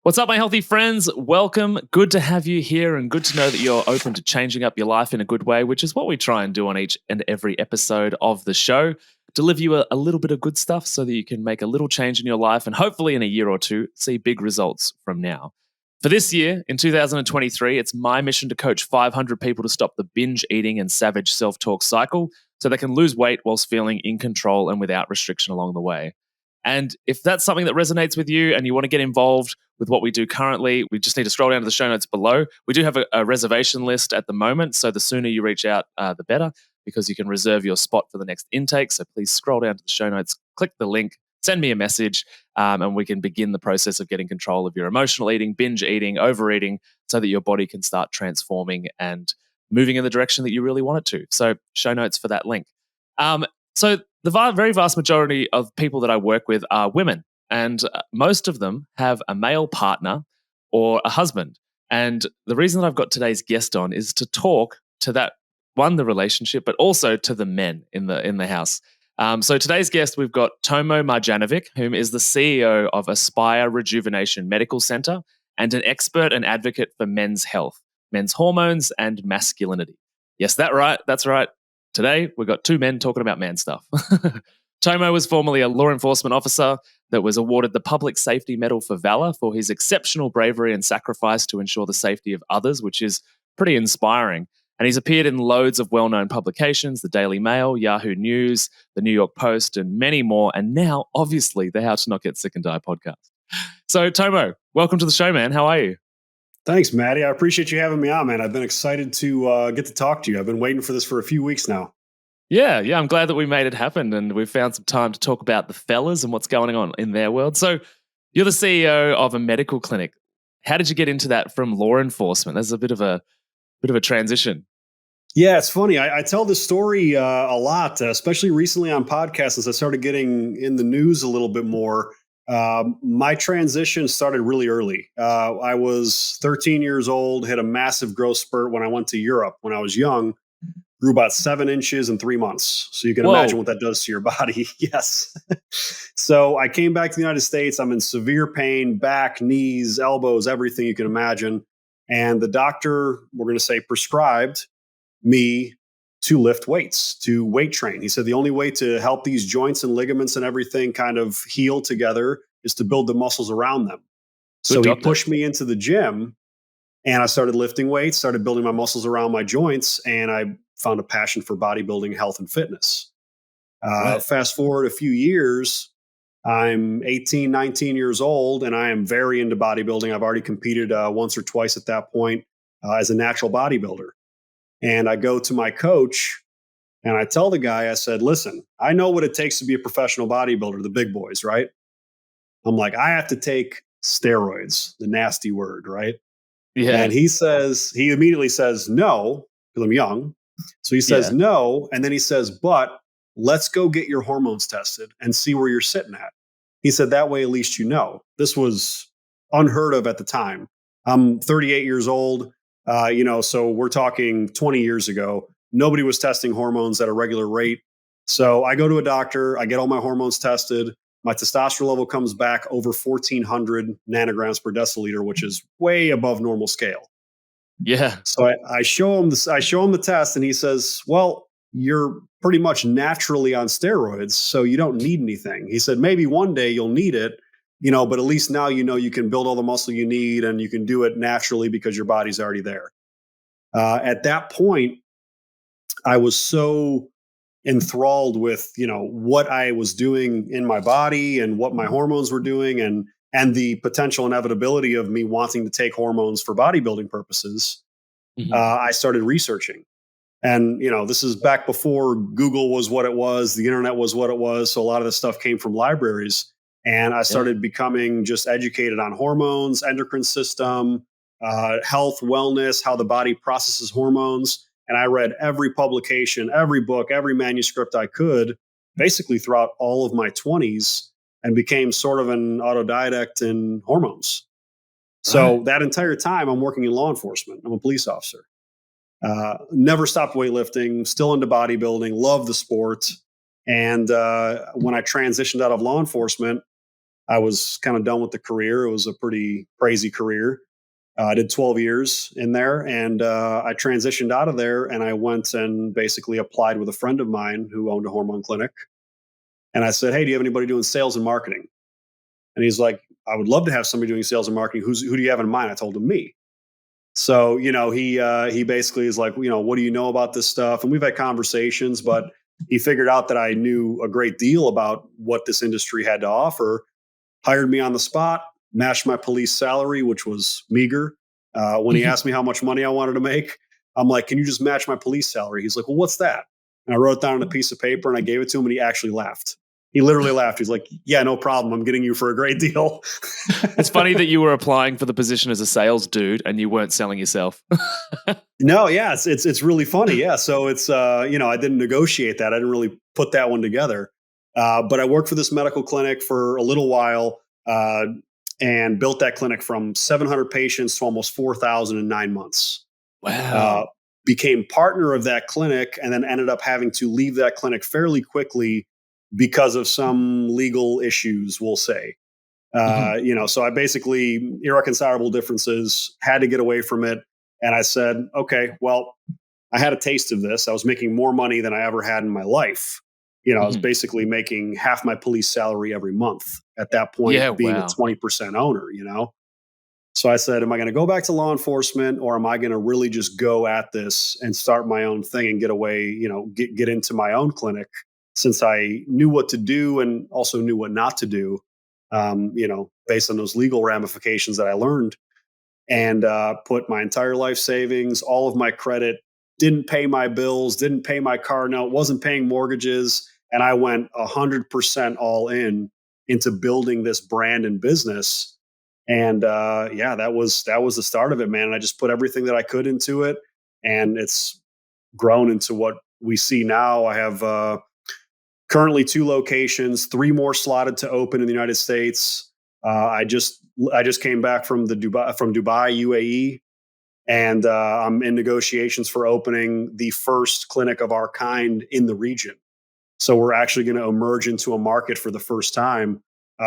What's up, my healthy friends? Welcome. Good to have you here and good to know that you're open to changing up your life in a good way, which is what we try and do on each and every episode of the show. Deliver you a little bit of good stuff so that you can make a little change in your life and hopefully in a year or two see big results from now. For this year, in 2023, it's my mission to coach 500 people to stop the binge eating and savage self-talk cycle so they can lose weight whilst feeling in control and without restriction along the way. And if that's something that resonates with you and you want to get involved with what we do currently, we just need to scroll down to the show notes below. We do have a reservation list at the moment, so the sooner you reach out, the better, because you can reserve your spot for the next intake. So please scroll down to the show notes, click the link, send me a message, and we can begin the process of getting control of your emotional eating, binge eating, overeating, so that your body can start transforming and moving in the direction that you really want it to. So show notes for that link. So the very vast majority of people that I work with are women, and most of them have a male partner or a husband. And the reason that I've got today's guest on is to talk to that, one, the relationship, but also to the men in the house. So today's guest, we've got Tomo Marjanovic, whom is the CEO of Aspire Rejuvenation Medical Center and an expert and advocate for men's health, men's hormones, and masculinity. Yes, that's right. Today, we've got two men talking about man stuff. Tomo was formerly a law enforcement officer that was awarded the Public Safety Medal for Valor for his exceptional bravery and sacrifice to ensure the safety of others, which is pretty inspiring. And he's appeared in loads of well-known publications, the Daily Mail, Yahoo News, the New York Post, and many more. And now, obviously, the How to Not Get Sick and Die podcast. So, Tomo, welcome to the show, man. How are you? Thanks, Matty. I appreciate you having me on, man. I've been excited to get to talk to you. I've been waiting for this for a few weeks now. Yeah. I'm glad that we made it happen and we've found some time to talk about the fellas and what's going on in their world. So you're the CEO of a medical clinic. How did you get into that from law enforcement? There's a bit of a transition. Yeah, it's funny. I tell this story a lot, especially recently on podcasts as I started getting in the news a little bit more. My transition started really early. I was 13 years old, had a massive growth spurt when I went to Europe when I was young, grew about 7 inches in 3 months. So you can imagine what that does to your body. Yes. So I came back to the United States. I'm in severe pain, back, knees, elbows, everything you can imagine. And the doctor, we're going to say, prescribed me to lift weights, to weight train. He said the only way to help these joints and ligaments and everything kind of heal together is to build the muscles around them. So he pushed me into the gym and I started lifting weights, started building my muscles around my joints, and I found a passion for bodybuilding, health, and fitness. Right. Fast forward a few years, I'm 18, 19 years old, and I am very into bodybuilding. I've already competed once or twice at that point as a natural bodybuilder. And I go to my coach and I tell the guy, I said, listen, I know what it takes to be a professional bodybuilder, the big boys, right? I'm like, I have to take steroids, the nasty word, right? Yeah. And he immediately says, no, because I'm young. So he says, no. And then he says, but let's go get your hormones tested and see where you're sitting at. He said, that way, at least you know. This was unheard of at the time. I'm 38 years old. So we're talking 20 years ago. Nobody was testing hormones at a regular rate. So I go to a doctor, I get all my hormones tested. My testosterone level comes back over 1,400 nanograms per deciliter, which is way above normal scale. Yeah. So I show him this. I show him the test, and he says, "Well, you're pretty much naturally on steroids, so you don't need anything." He said, "Maybe one day you'll need it, but at least now you can build all the muscle you need, and you can do it naturally because your body's already there." At that point, I was so enthralled with what I was doing in my body and what my hormones were doing, and the potential inevitability of me wanting to take hormones for bodybuilding purposes. Mm-hmm. I started researching. And, this is back before Google was what it was, the internet was what it was. So a lot of this stuff came from libraries. And I started becoming just educated on hormones, endocrine system, health, wellness, how the body processes hormones. And I read every publication, every book, every manuscript I could, basically throughout all of my 20s, and became sort of an autodidact in hormones. So that entire time, I'm working in law enforcement. I'm a police officer. Never stopped weightlifting, still into bodybuilding, love the sport. And when I transitioned out of law enforcement, I was kind of done with the career. It was a pretty crazy career. I did 12 years in there, and I transitioned out of there, and I went and basically applied with a friend of mine who owned a hormone clinic. And I said, "Hey, do you have anybody doing sales and marketing?" And he's like, "I would love to have somebody doing sales and marketing. Who do you have in mind?" I told him me. So he basically is like, "What do you know about this stuff?" And we've had conversations, but he figured out that I knew a great deal about what this industry had to offer, hired me on the spot, matched my police salary, which was meager. When he asked me how much money I wanted to make, I'm like, "Can you just match my police salary?" He's like, "Well, what's that?" And I wrote it down on a piece of paper and I gave it to him, and he actually laughed. He literally laughed. He's like, "Yeah, no problem. I'm getting you for a great deal." It's funny that you were applying for the position as a sales dude and you weren't selling yourself. No, yeah, it's really funny. Yeah, so it's I didn't negotiate that. I didn't really put that one together. But I worked for this medical clinic for a little while, and built that clinic from 700 patients to almost 4,000 in 9 months. Uh, Wow. Became partner of that clinic, and then ended up having to leave that clinic fairly quickly because of some legal issues, we'll say. Mhm. So I basically irreconcilable differences, had to get away from it. And I said, okay, well, I had a taste of this. I was making more money than I ever had in my life. I was Mhm. basically making half my police salary every month at that Yeah, point, being a wow. 20% owner. So I said, am I going to go back to law enforcement, or am I going to really just go at this and start my own thing and get away, get into my own clinic, since I knew what to do and also knew what not to do, based on those legal ramifications that I learned, and put my entire life savings, all of my credit, didn't pay my bills, didn't pay my car note, wasn't paying mortgages. And I went 100% all in into building this brand and business. And yeah, that was the start of it, man. And I just put everything that I could into it, and it's grown into what we see now. I have currently 2 locations, 3 more slotted to open in the United States. I just came back from Dubai, UAE, and I'm in negotiations for opening the first clinic of our kind in the region. So we're actually going to emerge into a market for the first time,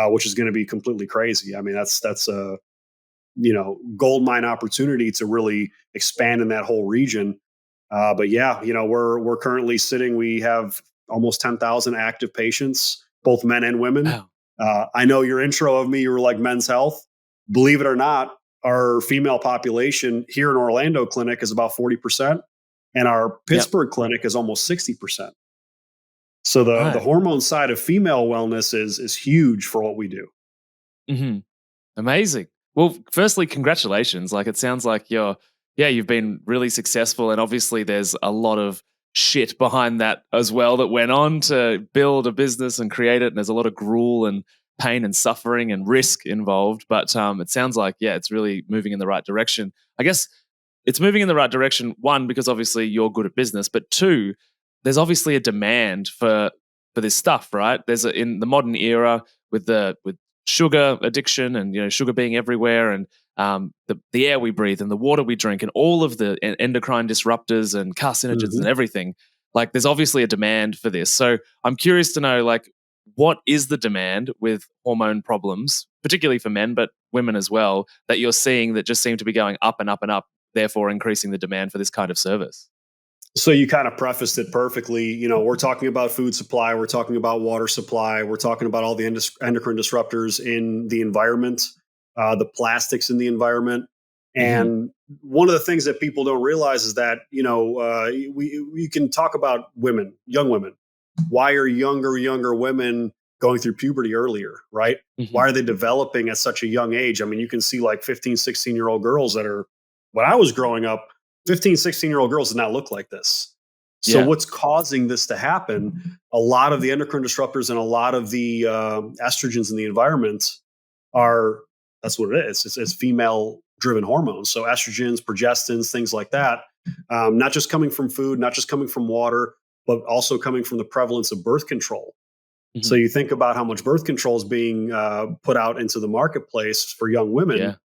which is going to be completely crazy. I mean, that's a gold mine opportunity to really expand in that whole region. But yeah, we're currently sitting. We have almost 10,000 active patients, both men and women. Wow. I know your intro of me, you were like men's health. Believe it or not, our female population here in Orlando clinic is about 40%, and our Yep. Pittsburgh clinic is almost 60%. So the Right. hormone side of female wellness is huge for what we do. Mhm. Amazing. Well, firstly, congratulations. Like it sounds like you've been really successful and obviously there's a lot of shit behind that as well that went on to build a business and create it and there's a lot of gruel and pain and suffering and risk involved, but it sounds like it's really moving in the right direction. I guess it's moving in the right direction, one, because obviously you're good at business, but two, there's obviously a demand for this stuff, right? In the modern era with sugar addiction and sugar being everywhere and the air we breathe and the water we drink and all of the endocrine disruptors and carcinogens and Mhm. everything, like there's obviously a demand for this. So I'm curious to know, like, what is the demand with hormone problems, particularly for men but women as well, that you're seeing that just seem to be going up and up and up, therefore increasing the demand for this kind of service? So you kind of prefaced it perfectly. We're talking about food supply, we're talking about water supply, we're talking about all the endocrine disruptors in the environment, the plastics in the environment. Hmm. And one of the things that people don't realize is that we can talk about women, young women. Why are younger women going through puberty earlier, right? Hmm. Why are they developing at such a young age? I mean, you can see like 15, 16-year-old girls that are, when I was growing up, 15, 16-year-old girls did not look like this. So Yeah. what's causing this to happen? A lot of the endocrine disruptors and a lot of the estrogens in the environment are, that's what it is. It's female driven hormones. So estrogens, progestins, things like that, not just coming from food, not just coming from water, but also coming from the prevalence of birth control. So Hmm. you think about how much birth control is being put out into the marketplace for young women. Yeah.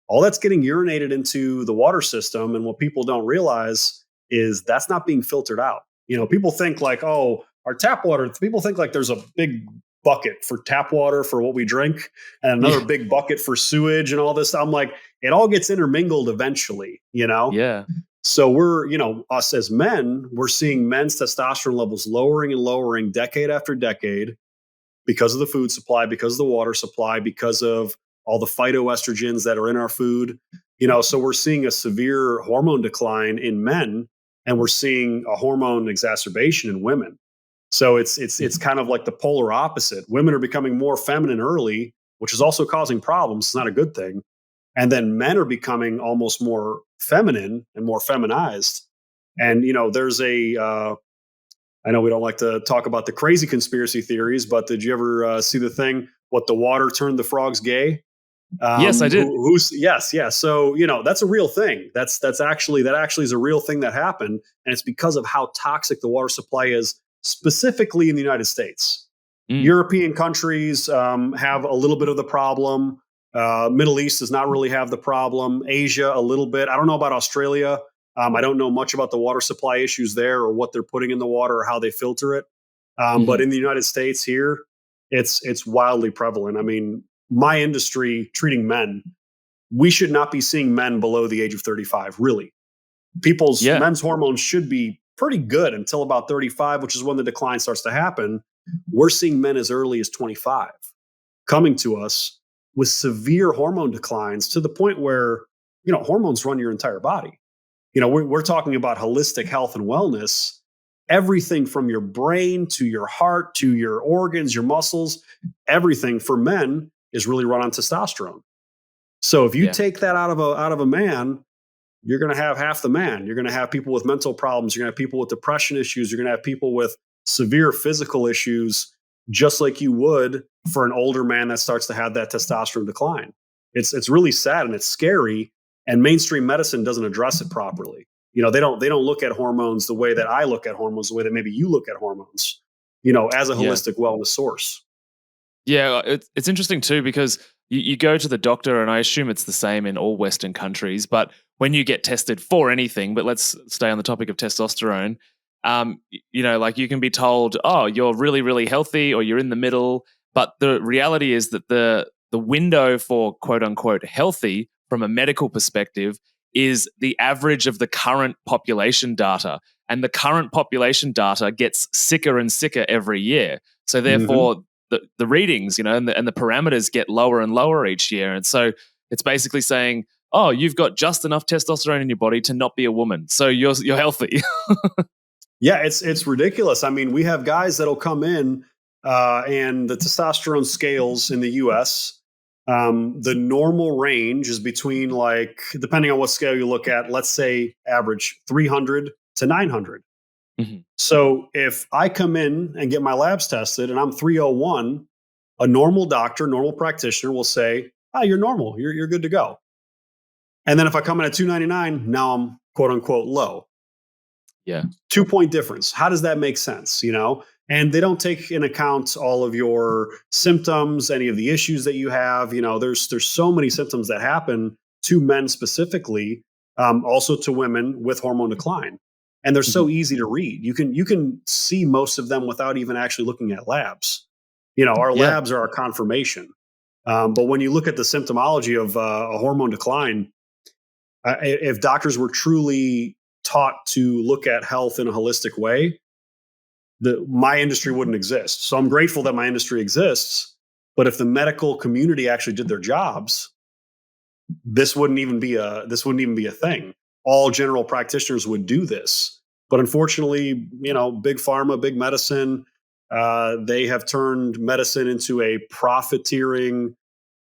All that's getting urinated into the water system. And what people don't realize is that's not being filtered out. People think like, oh, our tap water, people think like there's a big bucket for tap water for what we drink, and another Yeah. big bucket for sewage and all this. I'm like, it all gets intermingled eventually, you know? Yeah. So we're, us as men, we're seeing men's testosterone levels lowering and lowering decade after decade because of the food supply, because of the water supply, because of all the phytoestrogens that are in our food. So we're seeing a severe hormone decline in men, and we're seeing a hormone exacerbation in women. So it's kind of like the polar opposite. Women are becoming more feminine early, which is also causing problems. It's not a good thing. And then men are becoming almost more feminine and more feminized. And there's I know we don't like to talk about the crazy conspiracy theories, but did you ever see the thing? What, the water turned the frogs gay? Yes, I did. Yes, yeah. So that's a real thing. That actually is a real thing that happened, and it's because of how toxic the water supply is, specifically in the United States. Mm. European countries have a little bit of the problem. Middle East does not really have the problem. Asia, a little bit. I don't know about Australia. I don't know much about the water supply issues there, or what they're putting in the water, or how they filter it. But Mhm. in the United States here, it's wildly prevalent. I mean, my industry treating men, we should not be seeing men below the age of 35, really. Yeah. Men's hormones should be pretty good until about 35, which is when the decline starts to happen. We're seeing men as early as 25 coming to us with severe hormone declines, to the point where, hormones run your entire body. We're talking about holistic health and wellness, everything from your brain to your heart to your organs, your muscles, everything for men is really run on testosterone. So if you Yeah. take that out of a man, you're going to have half the man. You're going to have people with mental problems. You're going to have people with depression issues. You're going to have people with severe physical issues, just like you would for an older man that starts to have that testosterone decline. It's really sad and it's scary. And mainstream medicine doesn't address it properly. They don't look at hormones the way that I look at hormones, the way that maybe you look at hormones, as a Yeah. holistic wellness source. Yeah, it's interesting too because you go to the doctor, and I assume it's the same in all Western countries. But when you get tested for anything, but let's stay on the topic of testosterone, like you can be told, oh, you're really, really healthy, or you're in the middle. But the reality is that the window for quote unquote healthy from a medical perspective is the average of the current population data. And the current population data gets sicker and sicker every year. So Hmm. therefore, the readings, and the parameters get lower and lower each year. And so it's basically saying, oh, you've got just enough testosterone in your body to not be a woman. So you're healthy. Yeah, it's ridiculous. I mean, we have guys that'll come in, and the testosterone scales in the U.S. The normal range is between, like, depending on what scale you look at, let's say average 300 to 900. Mhm. So if I come in and get my labs tested and I'm 301, a normal doctor, normal practitioner will say, "Ah, you're normal. You're good to go." And then if I come in at 299, now I'm quote unquote low. Yeah. 2 point difference. How does that make sense? And they don't take in account all of your symptoms, any of the issues that you have. There's so many symptoms that happen to men specifically, also to women with hormone decline, and they're so Mhm. easy to read. You can see most of them without even actually looking at labs. Our Yeah. labs are our confirmation. But when you look at the symptomology of a hormone decline, if doctors were truly taught to look at health in a holistic way, my industry wouldn't exist. So I'm grateful that my industry exists. But if the medical community actually did their jobs, this wouldn't even be a thing. All general practitioners would do this. But unfortunately, big pharma, big medicine, they have turned medicine into a profiteering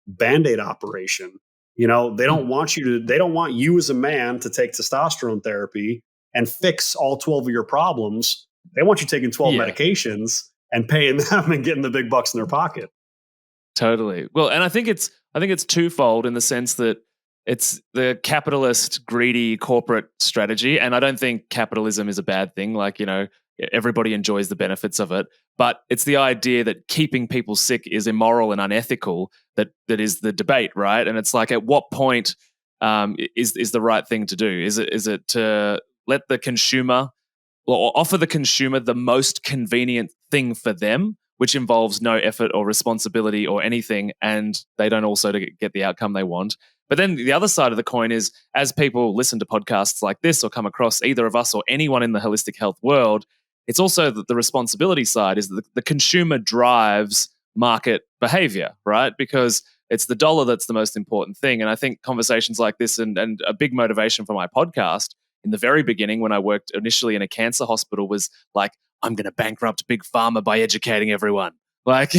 band-aid operation. Mm. They don't want you as a man to take testosterone therapy and fix all 12 of your problems. They want you taking 12 Yeah. medications and paying them and getting the big bucks in their pocket. Totally. Well, and I think it's twofold in the sense that it's the capitalist, greedy corporate strategy, and I don't think capitalism is a bad thing. Like everybody enjoys the benefits of it, but it's the idea that keeping people sick is immoral and unethical. That is the debate, right? And it's like, at what point is the right thing to do? Is it to let the consumer, or offer the consumer the most convenient thing for them, which involves no effort or responsibility or anything, and they don't also get the outcome they want. But then the other side of the coin is, as people listen to podcasts like this or come across either of us or anyone in the holistic health world, it's also the responsibility side is that the consumer drives market behavior, right? Because it's the dollar that's the most important thing. And I think conversations like this and a big motivation for my podcast in the very beginning when I worked initially in a cancer hospital was like, I'm going to bankrupt big pharma by educating everyone. Like,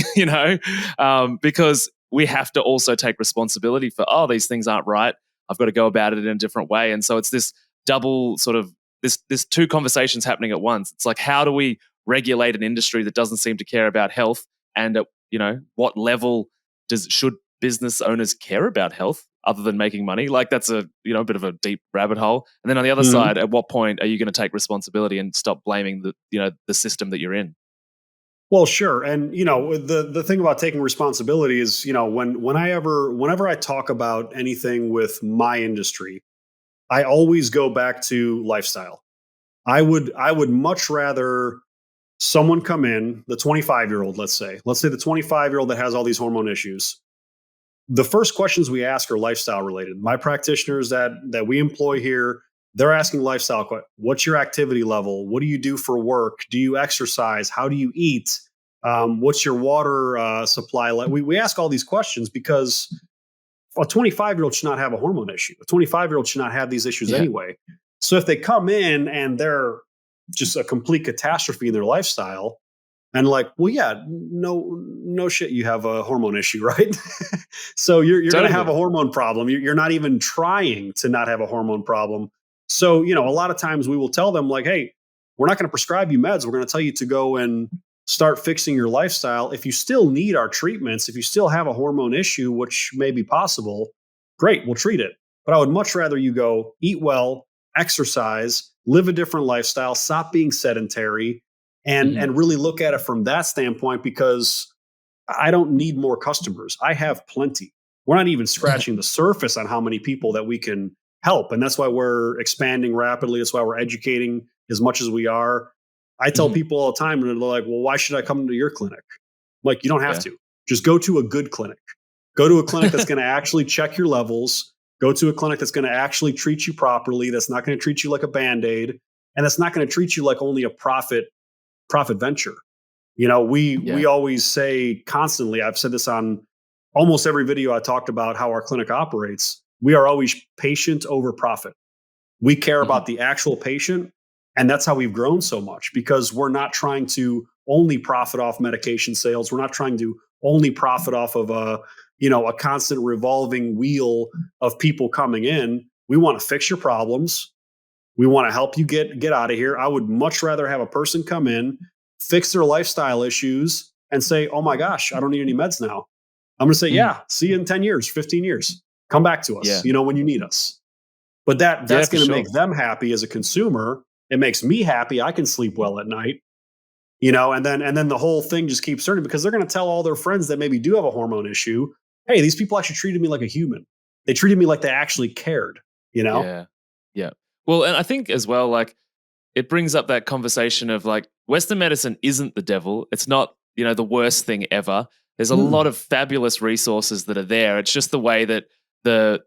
because we have to also take responsibility for, these things aren't right. I've got to go about it in a different way. And so it's this double sort of, this two conversations happening at once. It's like, how do we regulate an industry that doesn't seem to care about health? And at, what level should business owners care about health other than making money? Like, that's a bit of a deep rabbit hole. And then on the other side, at what point are you going to take responsibility and stop blaming the system that you're in? Well, sure. And the thing about taking responsibility is, whenever I talk about anything with my industry, I always go back to lifestyle. I would much rather someone come in, the 25-year-old, let's say the 25-year-old that has all these hormone issues. The first questions we ask are lifestyle related. My practitioners that we employ here, they're asking lifestyle questions. What's your activity level? What do you do for work? Do you exercise? How do you eat? What's your water supply? We ask all these questions because a 25-year-old should not have a hormone issue. A 25-year-old should not have these issues anyway. So if they come in and they're just a complete catastrophe in their lifestyle, and like, well, yeah, no shit, you have a hormone issue, right? So you're going to have a hormone problem. You're not even trying to not have a hormone problem. So, a lot of times we will tell them like, hey, we're not going to prescribe you meds. We're going to tell you to go and start fixing your lifestyle. If you still need our treatments, if you still have a hormone issue, which may be possible, great, we'll treat it. But I would much rather you go eat well, exercise, live a different lifestyle, stop being sedentary, and really look at it from that standpoint, because I don't need more customers. I have plenty. We're not even scratching the surface on how many people that we can help. And that's why we're expanding rapidly. That's why we're educating as much as we are. I tell people all the time, and they're like, well, why should I come to your clinic? Like, you don't have to. Just go to a good clinic. Go to a clinic that's going to actually check your levels. Go to a clinic that's going to actually treat you properly. That's not going to treat you like a Band-Aid. And that's not going to treat you like only a profit venture. We always say constantly, I've said this on almost every video I talked about how our clinic operates. We are always patient over profit. We care about the actual patient. And that's how we've grown so much, because we're not trying to only profit off medication sales. We're not trying to only profit off of a constant revolving wheel of people coming in. We want to fix your problems. We want to help you get out of here. I would much rather have a person come in, fix their lifestyle issues, and say, oh my gosh, I don't need any meds now. I'm going to say, yeah, see you in 10 years, 15 years. Come back to us, when you need us. But that's going to make them happy as a consumer. It makes me happy. I can sleep well at night, and then the whole thing just keeps turning, because they're going to tell all their friends that maybe do have a hormone issue. Hey, these people actually treated me like a human. They treated me like they actually cared, Yeah. Yeah. Well, and I think as well, like, it brings up that conversation of like, Western medicine isn't the devil. It's not, the worst thing ever. There's a lot of fabulous resources that are there. It's just the way that the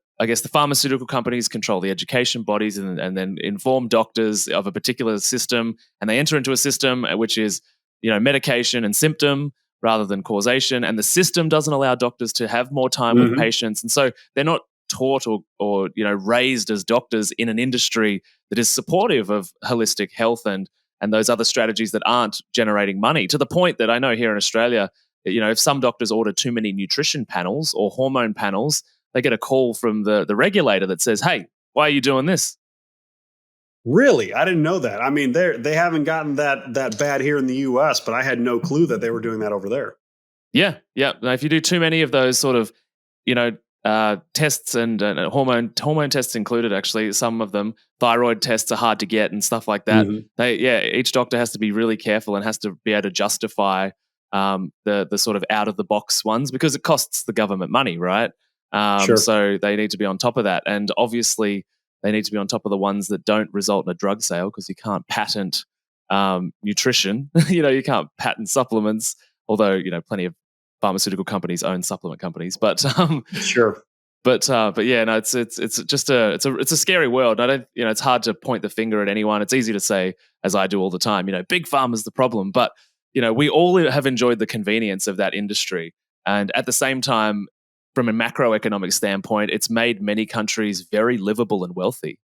pharmaceutical companies control the education bodies and then inform doctors of a particular system, and they enter into a system which is, medication and symptom rather than causation. And the system doesn't allow doctors to have more time with patients. And so they're not taught or raised as doctors in an industry that is supportive of holistic health and those other strategies that aren't generating money, to the point that I know here in Australia, if some doctors order too many nutrition panels or hormone panels, they get a call from the regulator that says, hey, why are you doing this? Really? I didn't know that. I mean, they haven't gotten that bad here in the US, but I had no clue that they were doing that over there. Yeah. Yeah. Now, if you do too many of those sort of, tests and hormone tests included, actually, some of them, thyroid tests are hard to get and stuff like that. Each doctor has to be really careful and has to be able to justify the sort of out of the box ones, because it costs the government money, right? So they need to be on top of that. And obviously they need to be on top of the ones that don't result in a drug sale, because you can't patent nutrition. You can't patent supplements Although, plenty of pharmaceutical companies own supplement companies, but Sure. but yeah, no, it's just a scary world. I don't, it's hard to point the finger at anyone. It's easy to say, as I do all the time, big pharma's the problem, but we all have enjoyed the convenience of that industry, and at the same time, from a macroeconomic standpoint, it's made many countries very livable and wealthy.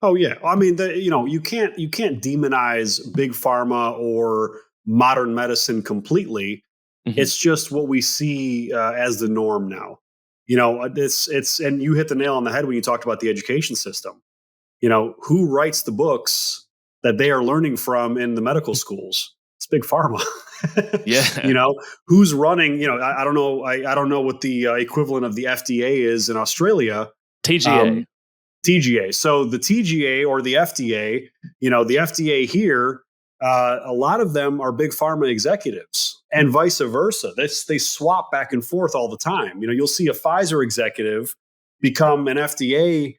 Oh yeah. I mean, you can't demonize big pharma or modern medicine completely. Hmm. It's just what we see as the norm now. It's and you hit the nail on the head when you talked about the education system. Who writes the books that they are learning from in the medical schools? It's big pharma. you Yeah. know, who's running? I don't know. I don't know what the equivalent of the FDA is in Australia. TGA. Um, TGA. So the TGA or the FDA, the FDA here, a lot of them are big pharma executives and vice versa. They swap back and forth all the time. You'll see a Pfizer executive become an FDA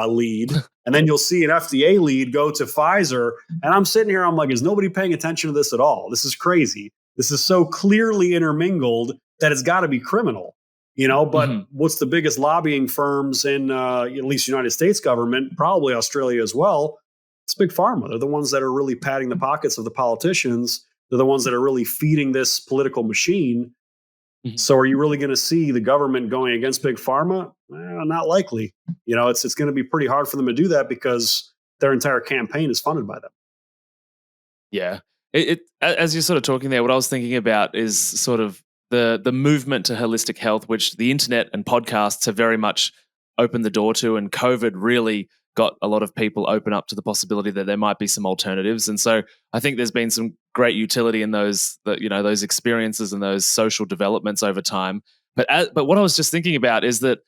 lead, and then you'll see an FDA lead go to Pfizer. And I'm sitting here, I'm like, is nobody paying attention to this at all? This is crazy. This is so clearly intermingled that it's got to be criminal. But Hmm. what's the biggest lobbying firms in at least United States government, probably Australia as well? It's big pharma. They're the ones that are really padding the pockets of the politicians. They're the ones that are really feeding this political machine. Hmm. So are you really going to see the government going against big pharma? Not likely. It's going to be pretty hard for them to do that because their entire campaign is funded by them. Yeah. As you're sort of talking there, what I was thinking about is sort of the movement to holistic health, which the internet and podcasts have very much opened the door to, and COVID really got a lot of people open up to the possibility that there might be some alternatives. And so I think there's been some great utility in those experiences and those social developments over time. But what I was just thinking about is that,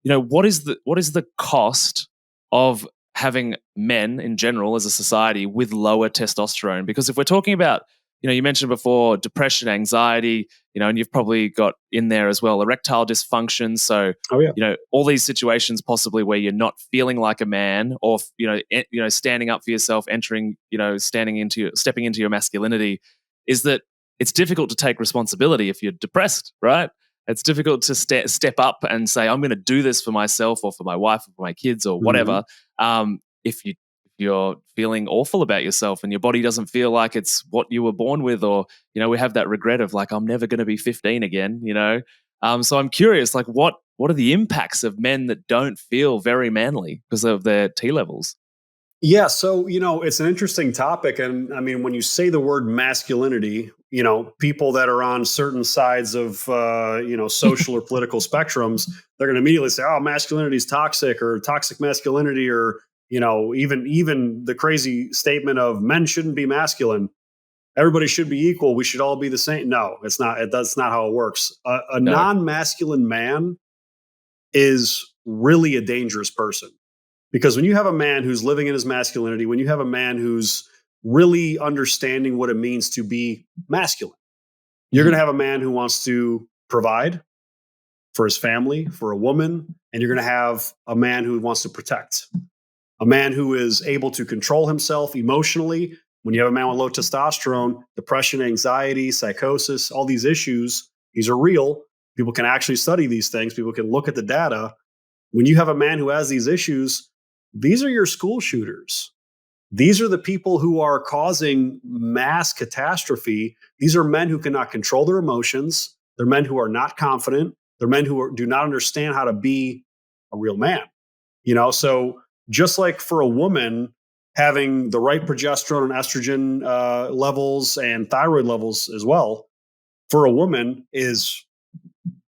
what is the cost of having men in general as a society with lower testosterone? Because if we're talking about, you mentioned before depression, anxiety, and you've probably got in there as well erectile dysfunction. So, Oh yeah. all these situations possibly where you're not feeling like a man, or standing up for yourself, entering, stepping into your masculinity, is that it's difficult to take responsibility if you're depressed, right? It's difficult to step up and say, I'm going to do this for myself or for my wife or for my kids or Mhm. whatever. If you're feeling awful about yourself and your body doesn't feel like it's what you were born with, or we have that regret of like, I'm never going to be 15 again. So I'm curious, like, what are the impacts of men that don't feel very manly because of their T levels? Yeah, so it's an interesting topic, and I mean, when you say the word masculinity, people that are on certain sides of social or political spectrums, they're going to immediately say, "Oh, masculinity is toxic," or "toxic masculinity," or even the crazy statement of men shouldn't be masculine. Everybody should be equal. We should all be the same. No, it's not. That's not how it works. A No. non-masculine man is really a dangerous person. Because when you have a man who's living in his masculinity, when you have a man who's really understanding what it means to be masculine, you're going to Mhm. have a man who wants to provide for his family, for a woman, and you're going to have a man who wants to protect, a man who is able to control himself emotionally. When you have a man with low testosterone, depression, anxiety, psychosis, all these issues, these are real. People can actually study these things, people can look at the data. When you have a man who has these issues, these are your school shooters. These are the people who are causing mass catastrophe. These are men who cannot control their emotions. They're men who are not confident. They're men who do not understand how to be a real man. So just like for a woman, having the right progesterone and estrogen levels and thyroid levels as well, for a woman is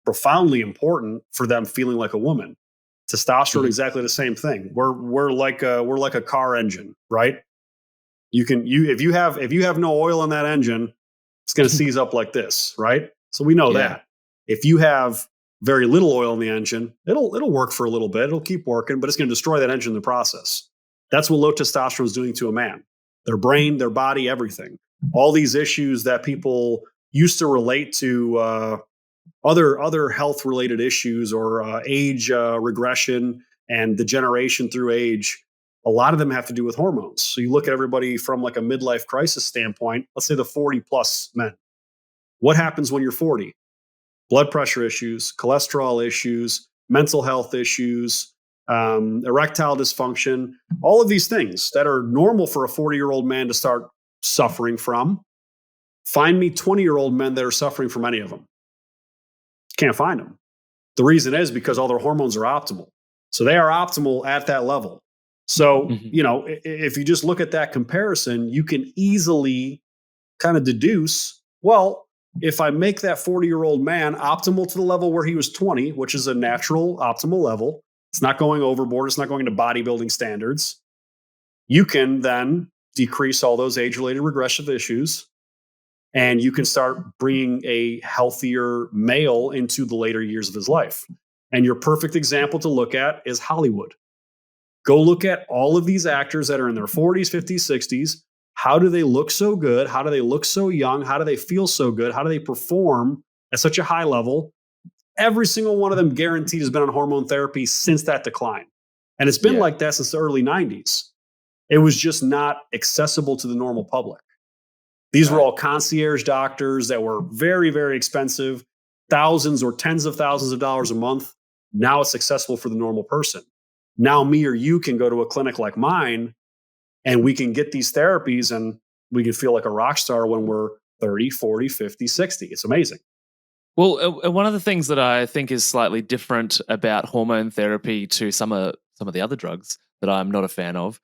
profoundly important for them feeling like a woman. Testosterone, Mhm. exactly the same thing. We're like a car engine, right? If you have no oil in that engine, it's going to seize up like this, right? So we know Yeah. that. If you have very little oil in the engine, it'll work for a little bit. It'll keep working, but it's going to destroy that engine in the process. That's what low testosterone is doing to a man. Their brain, their body, everything. All these issues that people used to relate to other health related issues or age regression and degeneration through age, a lot of them have to do with hormones. So you look at everybody from like a midlife crisis standpoint, let's say the 40 plus men. What happens when you're 40? Blood pressure issues, cholesterol issues, mental health issues, erectile dysfunction, all of these things that are normal for a 40-year-old man to start suffering from. Find me 20-year-old men that are suffering from any of them. Can't find them. The reason is because all their hormones are optimal. So they are optimal at that level. So, if you just look at that comparison, you can easily kind of deduce, well, if I make that 40-year-old man optimal to the level where he was 20, which is a natural optimal level, it's not going overboard, it's not going to bodybuilding standards, you can then decrease all those age-related regressive issues, and you can start bringing a healthier male into the later years of his life. And your perfect example to look at is Hollywood. Go look at all of these actors that are in their 40s, 50s, 60s. How do they look so good? How do they look so young? How do they feel so good? How do they perform at such a high level? Every single one of them guaranteed has been on hormone therapy since that decline. And it's been like that since the early 90s. It was just not accessible to the normal public. These were all concierge doctors that were very, very expensive, thousands or tens of thousands of dollars a month. Now it's accessible for the normal person. Now me or you can go to a clinic like mine and we can get these therapies and we can feel like a rock star when we're 30, 40, 50, 60. It's amazing. Well, one of the things that I think is slightly different about hormone therapy to some of the other drugs that I'm not a fan of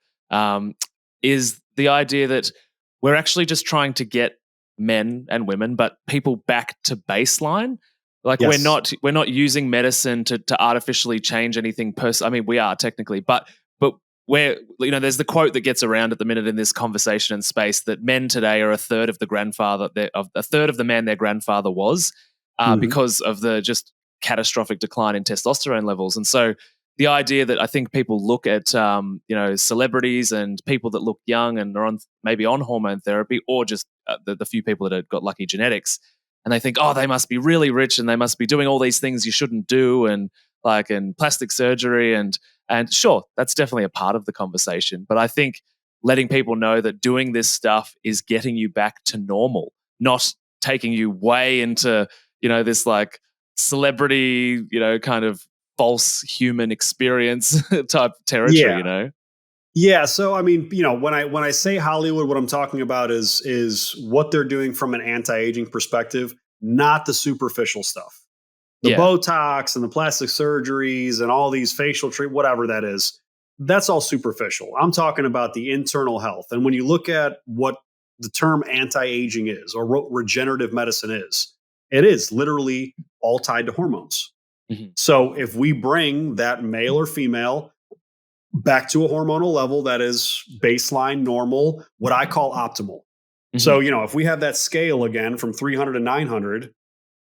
is the idea that we're actually just trying to get men and women, but people back to baseline. Like we're not using medicine to artificially change anything. I mean, we are technically, but where there's the quote that gets around at the minute in this conversation and space that men today are a third of the man their grandfather was because of the just catastrophic decline in testosterone levels. And so the idea that I think people look at celebrities and people that look young and are maybe on hormone therapy, or just the few people that have got lucky genetics, and they think, oh, they must be really rich and they must be doing all these things you shouldn't do, and plastic surgery and sure, that's definitely a part of the conversation. But I think letting people know that doing this stuff is getting you back to normal, not taking you way into this like celebrity kind of false human experience type territory. Yeah. So, I mean, when I say Hollywood, what I'm talking about is what they're doing from an anti-aging perspective, not the superficial stuff. The Botox and the plastic surgeries and all these facial treatments, whatever that is, that's all superficial. I'm talking about the internal health. And when you look at what the term anti-aging is, or what regenerative medicine is, it is literally all tied to hormones. Mm-hmm. So if we bring that male or female back to a hormonal level that is baseline, normal, what I call optimal. Mm-hmm. So, if we have that scale again from 300 to 900,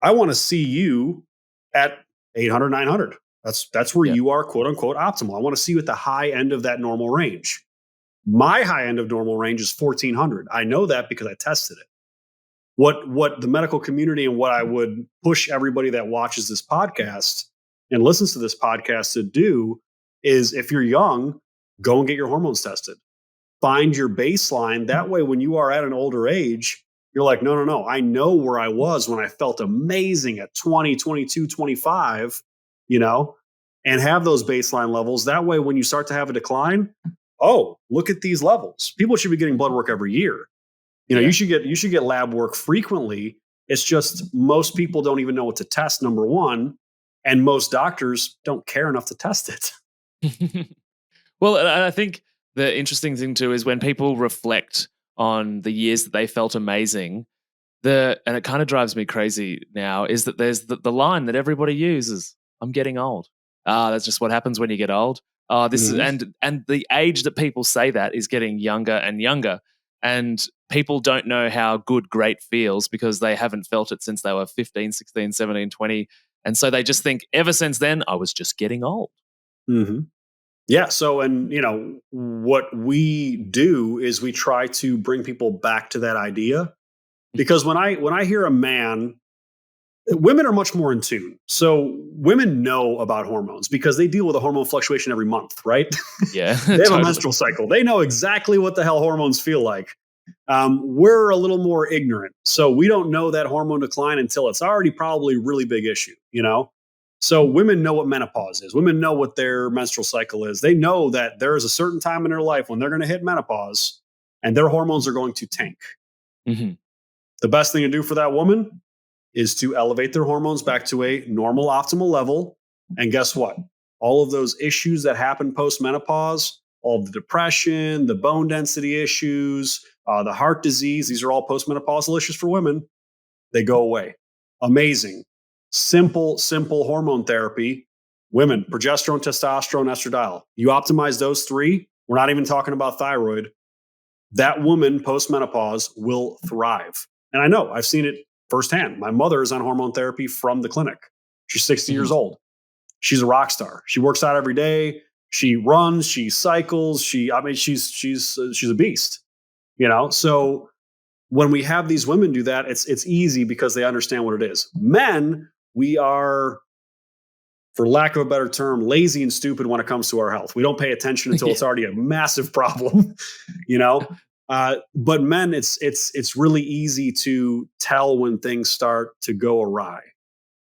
I want to see you at 800, 900. That's where you are, quote unquote, optimal. I want to see you at the high end of that normal range. My high end of normal range is 1400. I know that because I tested it. What the medical community and what I would push everybody that watches this podcast and listens to this podcast to do is, if you're young, go and get your hormones tested. Find your baseline. That way, when you are at an older age, you're like, no. I know where I was when I felt amazing at 20, 22, 25, and have those baseline levels. That way, when you start to have a decline, oh, look at these levels. People should be getting blood work every year. You should get lab work frequently. It's just most people don't even know what to test, number one, and most doctors don't care enough to test it. Well, I think the interesting thing too is when people reflect on the years that they felt amazing, and it kind of drives me crazy now, is that there's the line that everybody uses: "I'm getting old." That's just what happens when you get old. This is and the age that people say that is getting younger and younger, and people don't know how good great feels because they haven't felt it since they were 15, 16, 17, 20, and so they just think ever since then I was just getting old. Mm-hmm. Yeah. So, and what we do is we try to bring people back to that idea, because when I hear a man, women are much more in tune. So women know about hormones because they deal with a hormone fluctuation every month, right? Yeah. They have a menstrual cycle. They know exactly what the hell hormones feel like. we're a little more ignorant. So we don't know that hormone decline until it's already probably a really big issue, you know? So women know what menopause is. Women know what their menstrual cycle is. They know that there is a certain time in their life when they're going to hit menopause and their hormones are going to tank. Mhm. The best thing to do for that woman is to elevate their hormones back to a normal, optimal level. And guess what? All of those issues that happen post menopause, all the depression, the bone density issues, the heart disease, these are all postmenopausal issues for women. They go away. Amazing. Simple hormone therapy. Women, progesterone, testosterone, estradiol. You optimize those three. We're not even talking about thyroid. That woman post menopause will thrive. And I know I've seen it firsthand. My mother is on hormone therapy from the clinic. She's 60 years old. She's a rock star. She works out every day. She runs. She cycles. She's a beast. You know. So when we have these women do that, it's easy because they understand what it is. Men, we are, for lack of a better term, lazy and stupid when it comes to our health. We don't pay attention until it's already a massive problem, you know. But men, it's really easy to tell when things start to go awry.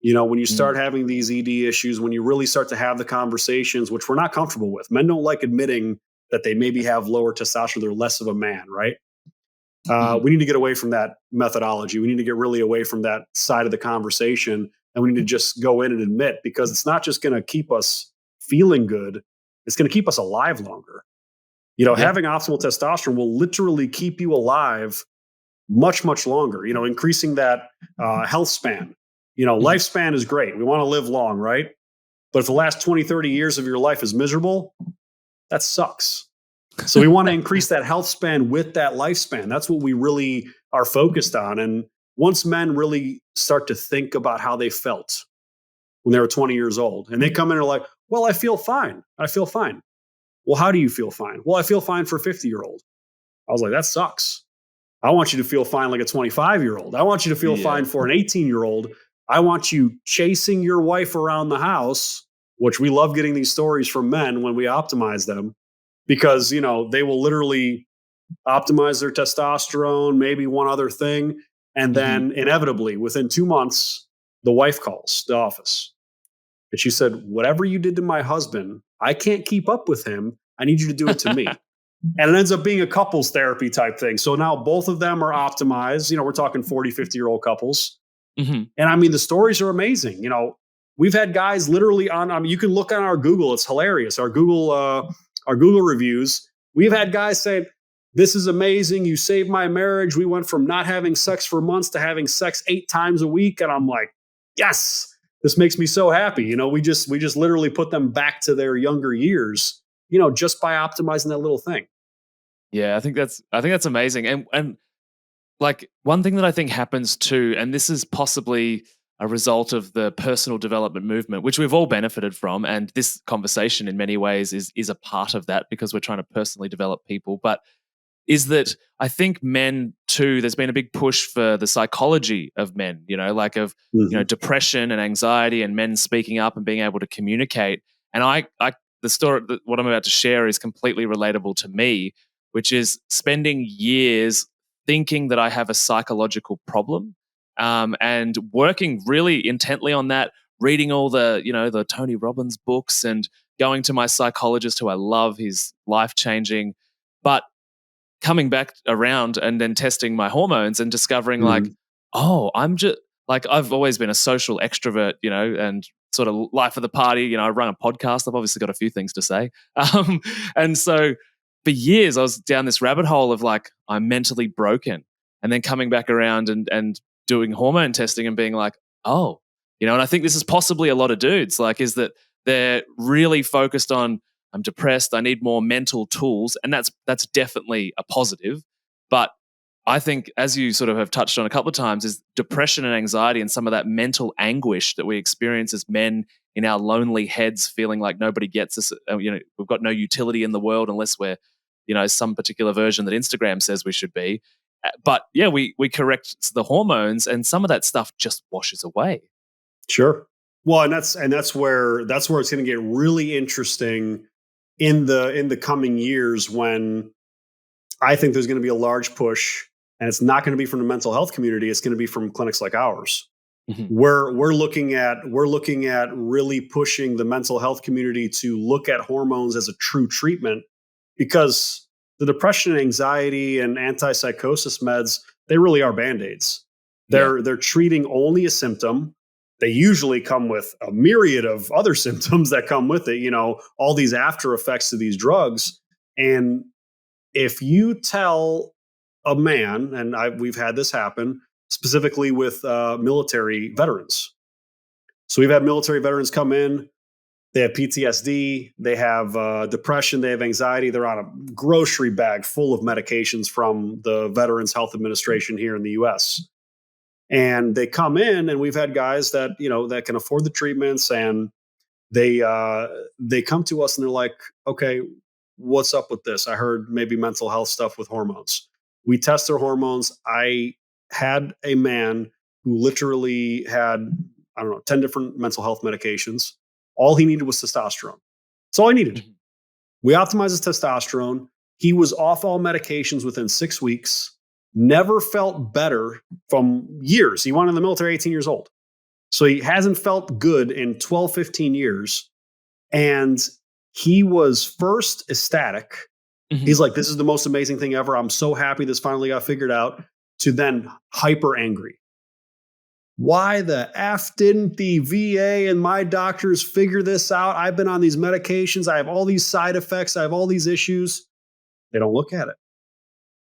You know, when you start having these ED issues, when you really start to have the conversations, which we're not comfortable with. Men don't like admitting that they maybe have lower testosterone, they're less of a man, right? We need to get away from that methodology. We need to get really away from that side of the conversation. And we need to just go in and admit, because it's not just going to keep us feeling good. It's going to keep us alive longer. You know, having optimal testosterone will literally keep you alive much, much longer, you know, increasing that health span. You know, lifespan is great. We want to live long, right? But if the last 20, 30 years of your life is miserable, that sucks. So we want to increase that health span with that lifespan. That's what we really are focused on. And once men really start to think about how they felt when they were 20 years old, and they come in and are like, well, I feel fine. I feel fine. Well, how do you feel fine? Well, I feel fine for a 50-year-old. I was like, that sucks. I want you to feel fine like a 25-year-old. I want you to feel fine for an 18-year-old. I want you chasing your wife around the house, which we love getting these stories from men when we optimize them, because, you know, they will literally optimize their testosterone, maybe one other thing. And then inevitably within 2 months, the wife calls the office. And she said, whatever you did to my husband, I can't keep up with him. I need you to do it to me. And it ends up being a couples therapy type thing. So now both of them are optimized. You know, we're talking 40, 50-year-old couples. And I mean, the stories are amazing. You know, we've had guys literally on, I mean, you can look on our Google. It's hilarious. Our Google reviews. We've had guys say, this is amazing. You saved my marriage. We went from not having sex for months to having sex 8 times a week. And I'm like, yes, this makes me so happy. You know, we just literally put them back to their younger years, you know, just by optimizing that little thing. Yeah, I think that's amazing. And like one thing that I think happens too, and this is possibly a result of the personal development movement, which we've all benefited from, and this conversation in many ways is a part of that because we're trying to personally develop people. But is that I think men too, there's been a big push for the psychology of men, you know, like of, you know, depression and anxiety and men speaking up and being able to communicate. And the story, what I'm about to share is completely relatable to me, which is spending years thinking that I have a psychological problem, and working really intently on that, reading all the, you know, the Tony Robbins books and going to my psychologist who I love, he's life-changing. But coming back around and then testing my hormones and discovering like, oh, I'm just like, I've always been a social extrovert, you know, and sort of life of the party. You know, I run a podcast. I've obviously got a few things to say. And so for years I was down this rabbit hole of like, I'm mentally broken, and then coming back around and doing hormone testing and being like, oh, you know, and I think this is possibly a lot of dudes like, is that they're really focused on, I'm depressed, I need more mental tools. And that's definitely a positive. But I think, as you sort of have touched on a couple of times, is depression and anxiety and some of that mental anguish that we experience as men in our lonely heads, feeling like nobody gets us. You know, we've got no utility in the world unless we're, you know, some particular version that Instagram says we should be. But yeah, we correct the hormones, and some of that stuff just washes away. Sure. Well, and that's where it's going to get really interesting in the coming years, when I think there's going to be a large push and it's not going to be from the mental health community. It's going to be from clinics like ours. Mhm. We're looking at really pushing the mental health community to look at hormones as a true treatment, because the depression and anxiety and antipsychosis meds, they really are band-aids. Yeah. They're treating only a symptom. They usually come with a myriad of other symptoms that come with it, all these after effects of these drugs. And if you tell a man, and we've had this happen specifically with military veterans. So we've had military veterans come in. They have PTSD, they have depression, they have anxiety. They're on a grocery bag full of medications from the Veterans Health Administration here in the US. And they come in, and we've had guys that, that can afford the treatments, and they come to us and they're like, okay, what's up with this? I heard maybe mental health stuff with hormones. We test their hormones. I had a man who literally had, I don't know, 10 different mental health medications. All he needed was testosterone. That's all he needed. Mhm. We optimized his testosterone. He was off all medications within 6 weeks, never felt better from years. He went in the military 18 years old. So he hasn't felt good in 12, 15 years. And he was first ecstatic. Mhm. He's like, this is the most amazing thing ever. I'm so happy this finally got figured out. To then hyper angry. Why the F didn't the VA and my doctors figure this out? I've been on these medications. I have all these side effects. I have all these issues. They don't look at it.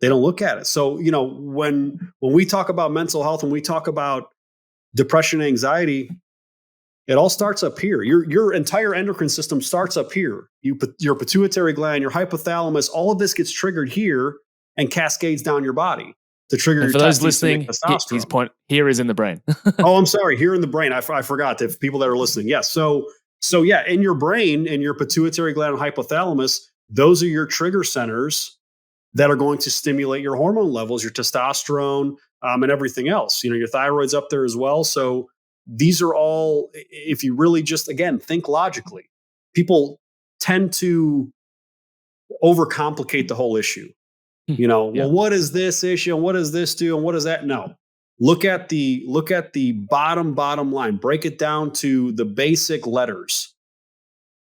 They don't look at it. So, when we talk about mental health, when we talk about depression and anxiety, it all starts up here. Your entire endocrine system starts up here. Your pituitary gland, your hypothalamus, all of this gets triggered here and cascades down your body to trigger And your for those testes to make listening, his testosterone. point here is in the brain. Oh, I'm sorry. Here in the brain, I forgot. If people that are listening, yes. So yeah, in your brain, in your pituitary gland and hypothalamus, those are your trigger centers that are going to stimulate your hormone levels, your testosterone, and everything else. Your thyroid's up there as well. So these are all, if you really just, again, think logically, people tend to overcomplicate the whole issue. Yeah. Well, what is this issue? And what does this do? And what does that? No. Look at the bottom line. Break it down to the basic letters.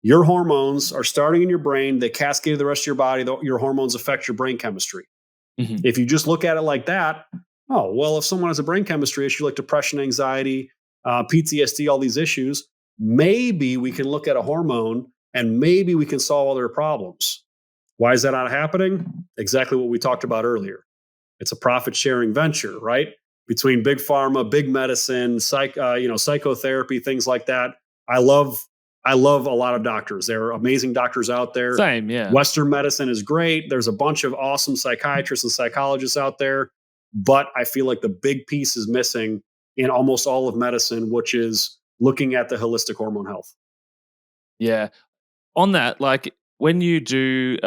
Your hormones are starting in your brain. They cascade to the rest of your body. Your hormones affect your brain chemistry. Mhm. If you just look at it like that, oh, well, if someone has a brain chemistry issue like depression, anxiety, PTSD, all these issues, maybe we can look at a hormone and maybe we can solve all their problems. Why is that not happening? Exactly what we talked about earlier. It's a profit sharing venture, right? Between big pharma, big medicine, psychotherapy, things like that. I love a lot of doctors. There are amazing doctors out there. Same, yeah. Western medicine is great. There's a bunch of awesome psychiatrists and psychologists out there, but I feel like the big piece is missing in almost all of medicine, which is looking at the holistic hormone health. Yeah. On that, like when you do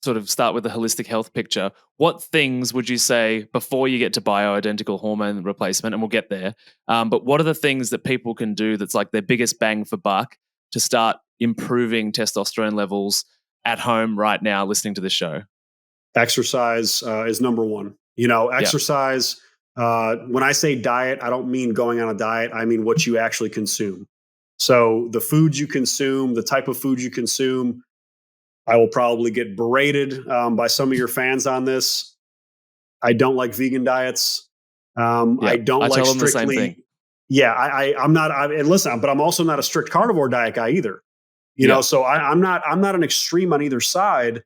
sort of start with the holistic health picture, what things would you say before you get to bioidentical hormone replacement? And we'll get there. But what are the things that people can do that's like their biggest bang for buck to start improving testosterone levels at home right now, listening to this show? Exercise is number one. Yeah. Exercise. When I say diet, I don't mean going on a diet. I mean what you actually consume. So the foods you consume, the type of food you consume. I will probably get berated by some of your fans on this. I don't like vegan diets. Yeah. I don't I like tell them the same thing. strictly. Yeah, I'm not. And listen, but I'm also not a strict carnivore diet guy either. Yeah. So I'm not an extreme on either side.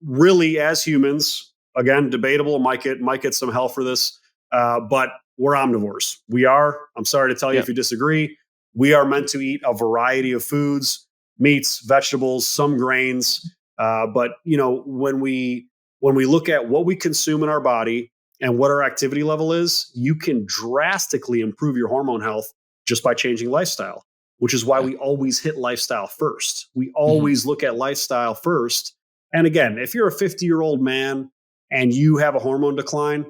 Really, as humans, again, debatable. Might get some hell for this, but we're omnivores. We are. I'm sorry to tell you Yeah. if you disagree. We are meant to eat a variety of foods, meats, vegetables, some grains. But when we look at what we consume in our body and what our activity level is, you can drastically improve your hormone health just by changing lifestyle, which is why Yeah. we always hit lifestyle first. We Mhm. always look at lifestyle first. And again, if you're a 50-year-old man and you have a hormone decline,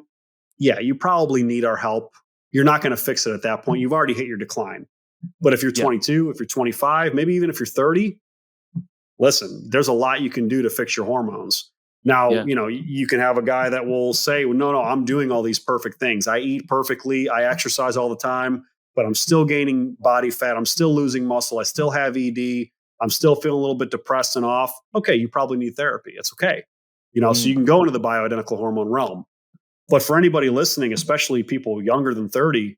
yeah, you probably need our help. You're not going to fix it at that point. You've already hit your decline. But if you're Yeah. 22, if you're 25, maybe even if you're 30, listen, there's a lot you can do to fix your hormones. Now, Yeah. you can have a guy that will say, well, no, I'm doing all these perfect things. I eat perfectly. I exercise all the time, but I'm still gaining body fat. I'm still losing muscle. I still have ED. I'm still feeling a little bit depressed and off. Okay, you probably need therapy. It's okay. So you Mm. can go into the bioidentical hormone realm. But for anybody listening, especially people younger than 30,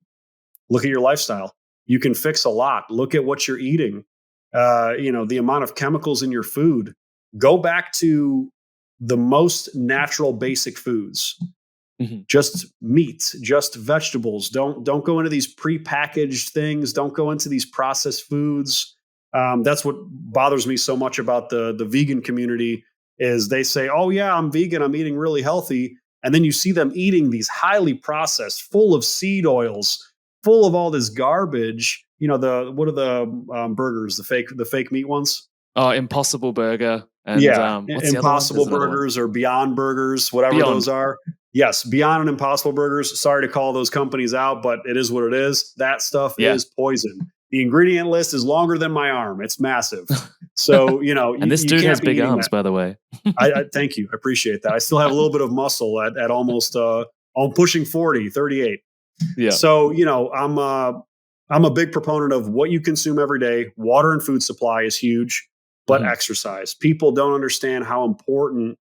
look at your lifestyle. You can fix a lot. Look at what you're eating. The amount of chemicals in your food. Go back to the most natural basic foods. Mhm. Just meat, just vegetables. Don't go into these prepackaged things. Don't go into these processed foods. That's what bothers me so much about the vegan community is they say, "Oh yeah, I'm vegan. I'm eating really healthy," and then you see them eating these highly processed, full of seed oils, full of all this garbage. The what are the burgers? The fake meat ones. Oh, Impossible Burger and Yeah, what's the other one? There's Impossible another one. Burgers or Beyond Burgers, whatever those Beyond. are. Yes, Beyond and Impossible Burgers. Sorry to call those companies out, but it is what it is. That stuff Yeah. is poison. The ingredient list is longer than my arm. It's massive. So, And this you dude has can't be big eating arms, that. by the way. I thank you. I appreciate that. I still have a little bit of muscle at almost I'm pushing 40, 38. Yeah. So, I'm a big proponent of what you consume every day. Water and food supply is huge, but Mhm. exercise. People don't understand how important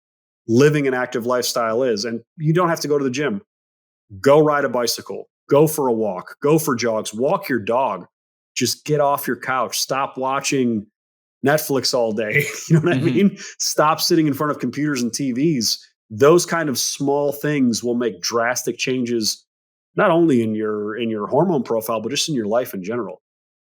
living an active lifestyle is. And you don't have to go to the gym. Go ride a bicycle, go for a walk, go for jogs, walk your dog. Just get off your couch. Stop watching Netflix all day. You know what I Mhm. mean? Stop sitting in front of computers and TVs. Those kind of small things will make drastic changes, not only in your hormone profile, but just in your life in general.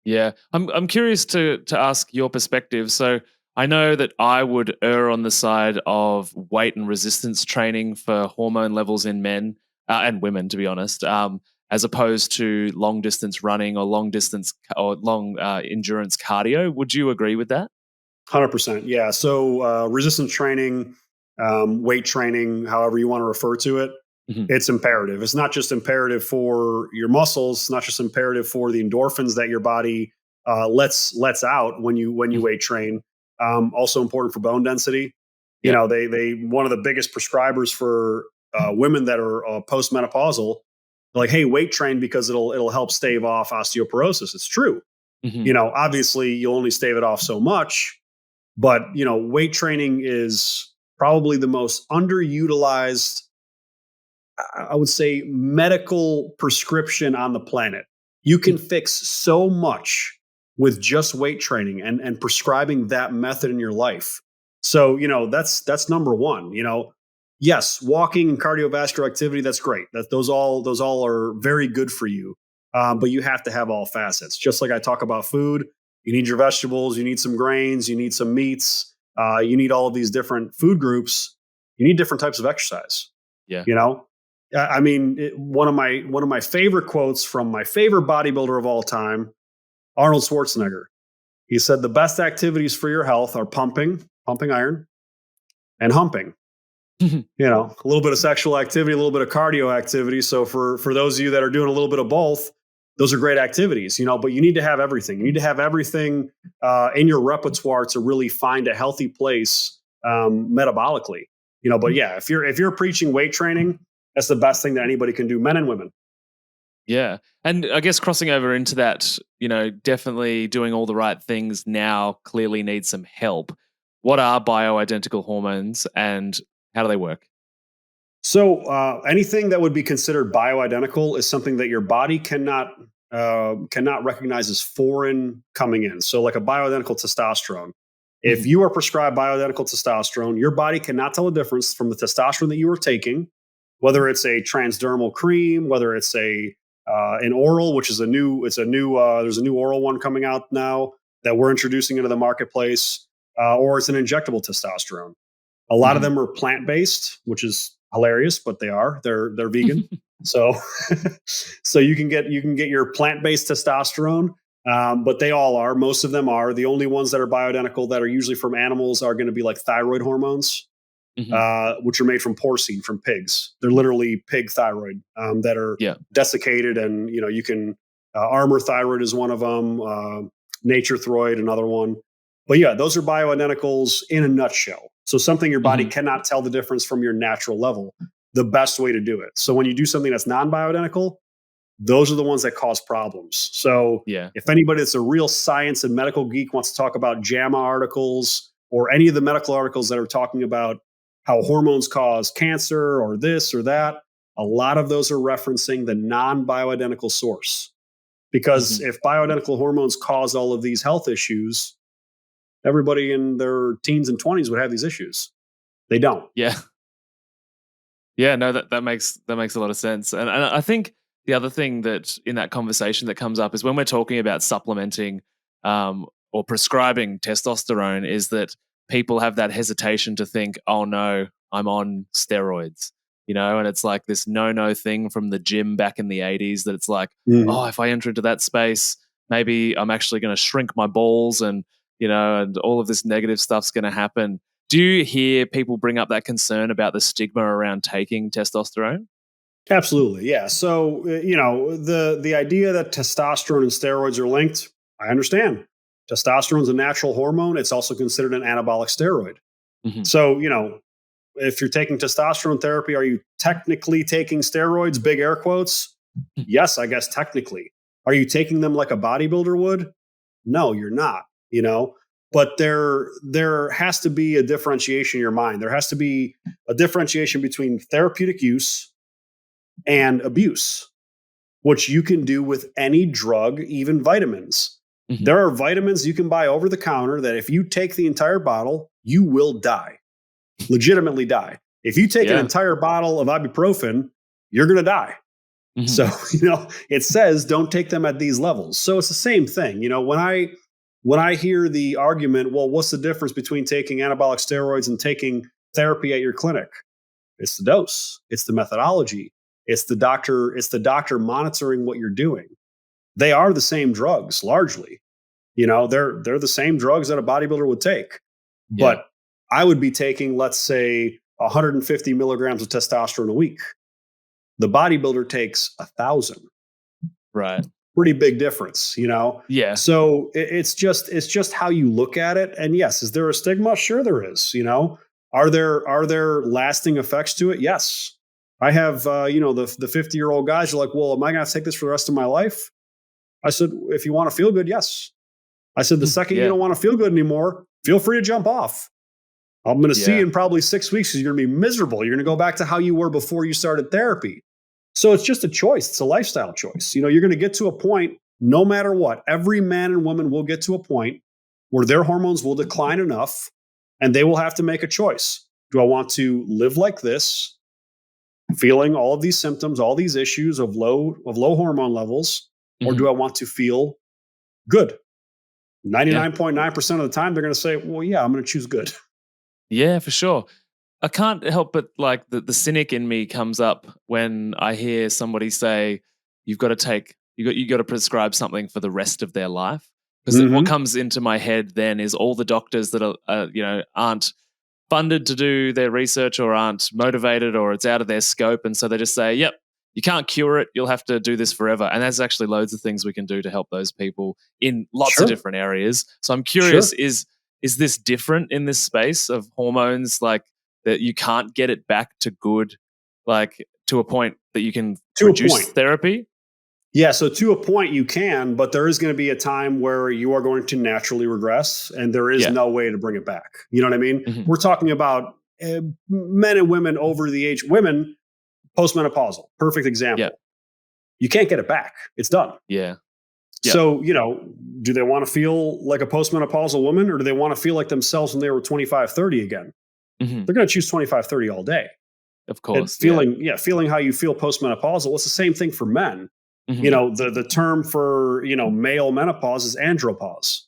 Yeah. I'm curious to ask your perspective. So I know that I would err on the side of weight and resistance training for hormone levels in men and women, to be honest, as opposed to long distance running or long distance or long endurance cardio. Would you agree with that? 100%. Yeah. So resistance training, weight training, however you want to refer to it, Mhm. it's imperative. It's not just imperative for your muscles. It's not just imperative for the endorphins that your body lets out when you Mhm. weight train. Also important for bone density. Yep. They one of the biggest prescribers for women that are postmenopausal. Like, hey, weight train because it'll help stave off osteoporosis. It's true. Mhm. Obviously, you'll only stave it off so much, but weight training is probably the most underutilized, I would say, medical prescription on the planet. You can fix so much with just weight training and prescribing that method in your life. So, that's number one. Yes, walking and cardiovascular activity, that's great. Those all are very good for you. But you have to have all facets. Just like I talk about food, you need your vegetables, you need some grains, you need some meats, you need all of these different food groups. You need different types of exercise. Yeah. You know, I mean, one of my favorite quotes from my favorite bodybuilder of all time, Arnold Schwarzenegger. He said, "The best activities for your health are pumping iron, and humping." A little bit of sexual activity, a little bit of cardio activity. So for those of you that are doing a little bit of both, those are great activities. But you need to have everything. You need to have everything in your repertoire to really find a healthy place metabolically. But yeah, if you're preaching weight training, that's the best thing that anybody can do, men and women. Yeah. And I guess crossing over into that, definitely doing all the right things now clearly needs some help. What are bioidentical hormones and how do they work? So anything that would be considered bioidentical is something that your body cannot recognize as foreign coming in. So like a bioidentical testosterone. If Mhm. you are prescribed bioidentical testosterone, your body cannot tell the difference from the testosterone that you are taking, whether it's a transdermal cream, whether it's an oral, which is there's a new oral one coming out now that we're introducing into the marketplace, or it's an injectable testosterone. A lot of Mhm. them are plant based, which is hilarious, but they're vegan. So so you can get your plant based testosterone, but they all are. Most of them are. The only ones that are bioidentical that are usually from animals are going to be like thyroid hormones, Mhm. which are made from porcine, from pigs. They're literally pig thyroid that are Yeah. desiccated, and you can armor thyroid is one of them. Nature thyroid, another one. But yeah, those are bioidenticals in a nutshell. So something your body Mhm. cannot tell the difference from your natural level, the best way to do it. So when you do something that's non-bioidentical, those are the ones that cause problems. So Yeah. if anybody that's a real science and medical geek wants to talk about JAMA articles or any of the medical articles that are talking about how hormones cause cancer or this or that, a lot of those are referencing the non-bioidentical source. Because Mhm. if bioidentical hormones cause all of these health issues, everybody in their teens and 20s would have these issues. They don't. Yeah. Yeah, no, that makes a lot of sense. And I think the other thing that in that conversation that comes up is when we're talking about supplementing or prescribing testosterone, is that people have that hesitation to think, oh no, I'm on steroids, and it's like this no thing from the gym back in the 80s that it's like, oh, Mhm. if I enter into that space, maybe I'm actually going to shrink my balls and all of this negative stuff's going to happen. Do you hear people bring up that concern about the stigma around taking testosterone? Absolutely, yeah. So the idea that testosterone and steroids are linked, I understand. Testosterone is a natural hormone. It's also considered an anabolic steroid. Mhm. So if you're taking testosterone therapy, are you technically taking steroids? Big air quotes. Yes, I guess technically. Are you taking them like a bodybuilder would? No, you're not. You know, but there has to be a differentiation in your mind. There has to be a differentiation between therapeutic use and abuse, which you can do with any drug, even vitamins. Mhm. There are vitamins you can buy over the counter that if you take the entire bottle, you will die, legitimately die. If you take an Yeah. entire bottle of ibuprofen, you're going to die. Mhm. So, it says don't take them at these levels. So it's the same thing. When I hear the argument, well, what's the difference between taking anabolic steroids and taking therapy at your clinic? It's the dose, it's the methodology, it's the doctor monitoring what you're doing. They are the same drugs largely. They're the same drugs that a bodybuilder would take. Yeah. But I would be taking, let's say, 150 milligrams of testosterone a week. The bodybuilder takes 1,000. Right. Pretty big difference. Yeah. So it's just how you look at it. And yes, is there a stigma? Sure, there is. Are there lasting effects to it? Yes. I have the 50-year-old guys are like, well, am I going to take this for the rest of my life? I said, if you want to feel good, yes. I said, the second you Yeah. don't want to feel good anymore, feel free to jump off. I'm going to see you Yeah. in probably 6 weeks because you're going to be miserable. You're going to go back to how you were before you started therapy. So it's just a choice. It's a lifestyle choice. You're going to get to a point, no matter what, every man and woman will get to a point where their hormones will decline enough and they will have to make a choice. Do I want to live like this, feeling all of these symptoms, all these issues of low hormone levels, or do Mhm. I want to feel good? Yeah. 99.9% of the time, they're going to say, well, yeah, I'm going to choose good. Yeah, for sure. I can't help but like the cynic in me comes up when I hear somebody say, you got to prescribe something for the rest of their life. Because what Hmm. comes into my head then is all the doctors that aren't funded to do their research or aren't motivated or it's out of their scope. And so they just say, yep, you can't cure it. You'll have to do this forever. And there's actually loads of things we can do to help those people in lots of Sure. different areas. So I'm curious, Sure. is this different in this space of hormones, like that you can't get it back to good, like to a point that you can To a reduce point. therapy? Yeah, so to a point you can, but there is going to be a time where you are going to naturally regress and there is Yeah. no way to bring it back. You know what I mean? Hmm. We're talking about men and women over the age, women postmenopausal, perfect Yeah. example. You can't get it back. It's done. Yeah. Yeah. So, do they want to feel like a postmenopausal woman or do they want to feel like themselves when they were 25, 30 again? Hmm. They're going to choose 25, 30 all day. Of And course. Yeah. feeling how you feel postmenopausal. It's the same thing for men. Hmm. The term for male menopause is andropause.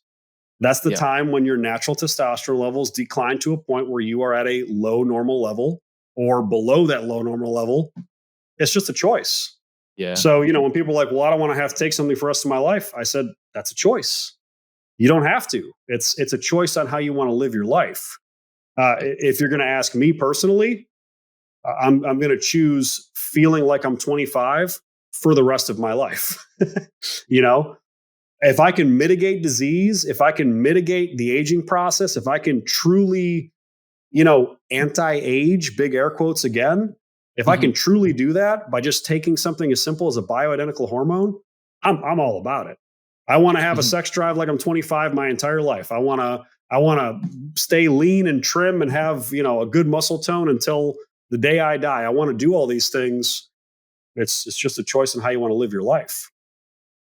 That's the Yeah. time when your natural testosterone levels decline to a point where you are at a low normal level or below that low normal level. It's just a choice. Yeah. So when people are like, well, I don't want to have to take something for the rest of my life, I said that's a choice. You don't have to. It's a choice on how you want to live your life. If you're going to ask me personally, I'm going to choose feeling like I'm 25 for the rest of my life. you know, if I can mitigate disease, if I can mitigate the aging process, if I can truly anti-age, big air quotes again. If I can Mhm. truly do that by just taking something as simple as a bioidentical hormone, I'm all about it. I want to have a Mhm. sex drive like I'm 25 my entire life. I want to stay lean and trim and have, a good muscle tone until the day I die. I want to do all these things. It's just a choice on how you want to live your life.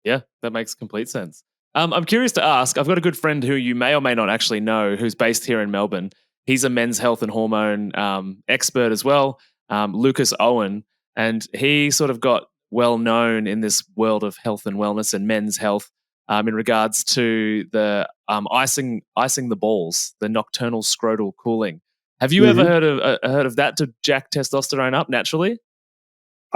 Yeah, that makes complete sense. I'm curious to ask. I've got a good friend who you may or may not actually know, who's based here in Melbourne. He's a men's health and hormone expert as well, Lucas Owen, and he sort of got well known in this world of health and wellness and men's health in regards to the icing the balls, the nocturnal scrotal cooling. Have you ever Mhm. heard of that to jack testosterone up naturally?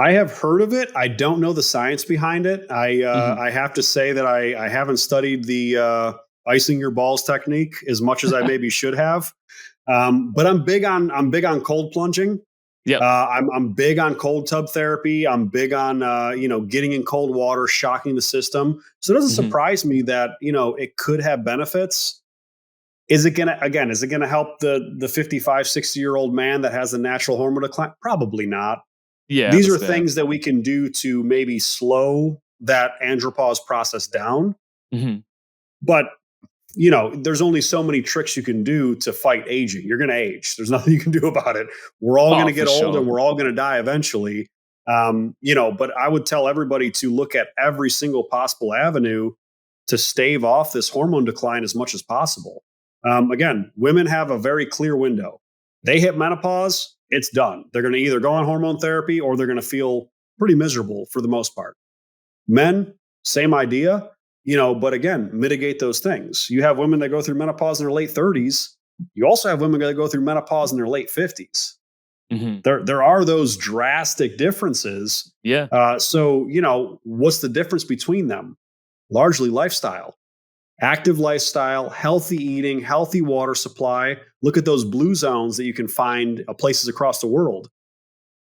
I have heard of it. I don't know the science behind it. I Hmm. I have to say that I haven't studied the icing your balls technique as much as I maybe should have. But I'm big on cold plunging. Yep. I'm big on cold tub therapy. I'm big on getting in cold water, shocking the system. So it doesn't Hmm. surprise me that it could have benefits. Is it gonna help the 55, 60-year-old man that has a natural hormone decline? Probably not. Yeah, These that's are fair. things that we can do to maybe slow that andropause process down. Hmm. But there's only so many tricks you can do to fight aging. You're going to age. There's nothing you can do about it. We're all going Oh, to for get old sure. and we're all going to die eventually. But I would tell everybody to look at every single possible avenue to stave off this hormone decline as much as possible. Again, women have a very clear window. They hit menopause, it's done. They're going to either go on hormone therapy or they're going to feel pretty miserable for the most part. Men, same idea, but again, mitigate those things. You have women that go through menopause in their late 30s. You also have women that go through menopause in their late 50s. Hmm. There are those drastic differences. Yeah. So, what's the difference between them? Largely lifestyle, active lifestyle, healthy eating, healthy water supply. Look at those blue zones that you can find places across the world.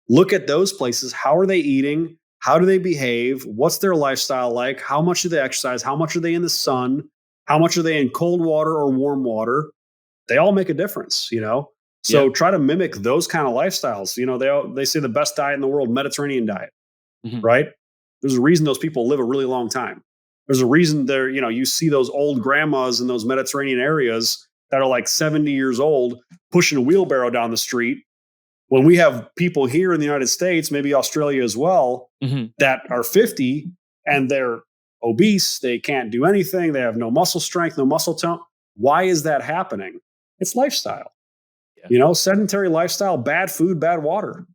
Look at those places. How are they eating? How do they behave? What's their lifestyle like? How much do they exercise? How much are they in the sun? How much are they in cold water or warm water? They all make a difference. Yeah. So try to mimic those kind of lifestyles. They say the best diet in the world, Mediterranean diet, Hmm. right? There's a reason those people live a really long time. There's a reason you see those old grandmas in those Mediterranean areas that are like 70 years old pushing a wheelbarrow down the street when we have people here in the United States, maybe Australia as well, Hmm. that are 50 and they're obese, they can't do anything, they have no muscle strength, no muscle tone. Why is that happening? It's lifestyle. Yeah. Sedentary lifestyle, bad food, bad water.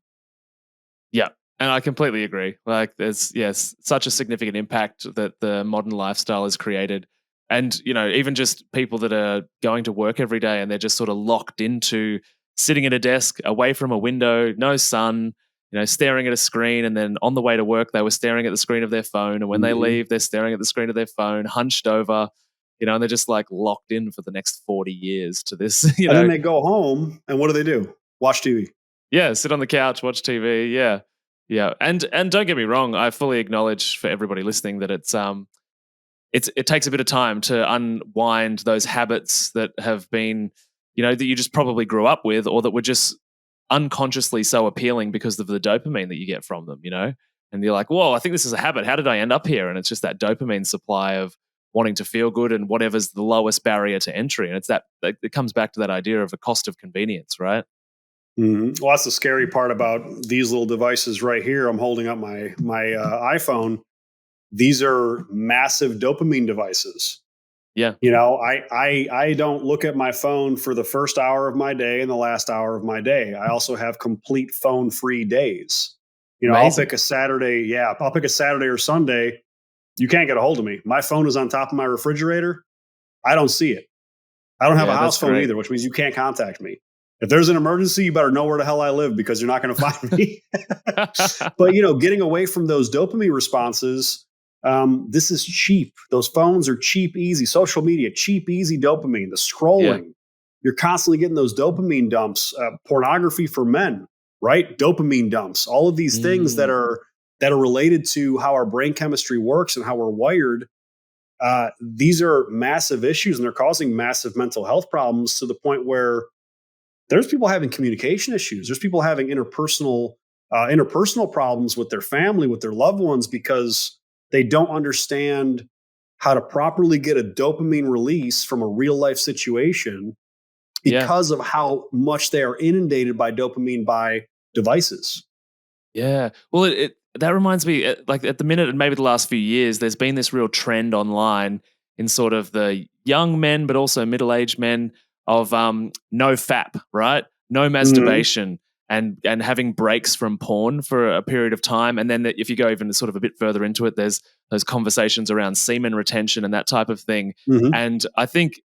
Yeah. And I completely agree. Like, there's, yes, such a significant impact that the modern lifestyle has created. And, even just people that are going to work every day and they're just sort of locked into sitting at a desk away from a window, no sun, staring at a screen. And then on the way to work, they were staring at the screen of their phone. And when they Mhm. leave, they're staring at the screen of their phone, hunched over, and they're just like locked in for the next 40 years to this, And then they go home and what do? Watch TV. Yeah, sit on the couch, watch TV. Yeah. Yeah. And don't get me wrong, I fully acknowledge for everybody listening that it takes a bit of time to unwind those habits that have been, that you just probably grew up with or that were just unconsciously so appealing because of the dopamine that you get from them. And you're like, whoa, I think this is a habit. How did I end up here? And it's just that dopamine supply of wanting to feel good and whatever's the lowest barrier to entry. And it's that it comes back to that idea of a cost of convenience, right? Well, that's the scary part about these little devices right here. I'm holding up my iPhone. These are massive dopamine devices. Yeah. I don't look at my phone for the first hour of my day and the last hour of my day. I also have complete phone free days. I'll Amazing. pick a Saturday. Yeah, I'll pick a Saturday or Sunday. You can't get a hold of me. My phone is on top of my refrigerator. I don't see it. I don't have a Yeah, house that's phone great. either, which means you can't contact me. If there's an emergency, you better know where the hell I live because you're not going to find me. But getting away from those dopamine responses, this is cheap. Those phones are cheap, easy. Social media, cheap, easy dopamine. The Yeah. scrolling, you're constantly getting those dopamine dumps. Pornography for men, right? Dopamine dumps. All of these things that Mm, are related to how our brain chemistry works and how we're wired. These are massive issues, and they're causing massive mental health problems to the point where there's people having communication issues. There's people having interpersonal problems with their family, with their loved ones, because they don't understand how to properly get a dopamine release from a real life situation Yeah. because of how much they are inundated by dopamine by devices. Yeah. Well, that reminds me, like at the minute and maybe the last few years, there's been this real trend online in sort of the young men, but also middle-aged men of no FAP, right? No Mhm. masturbation, and having breaks from porn for a period of time. And then if you go even sort of a bit further into it, there's those conversations around semen retention and that type of thing. Mhm. And I think,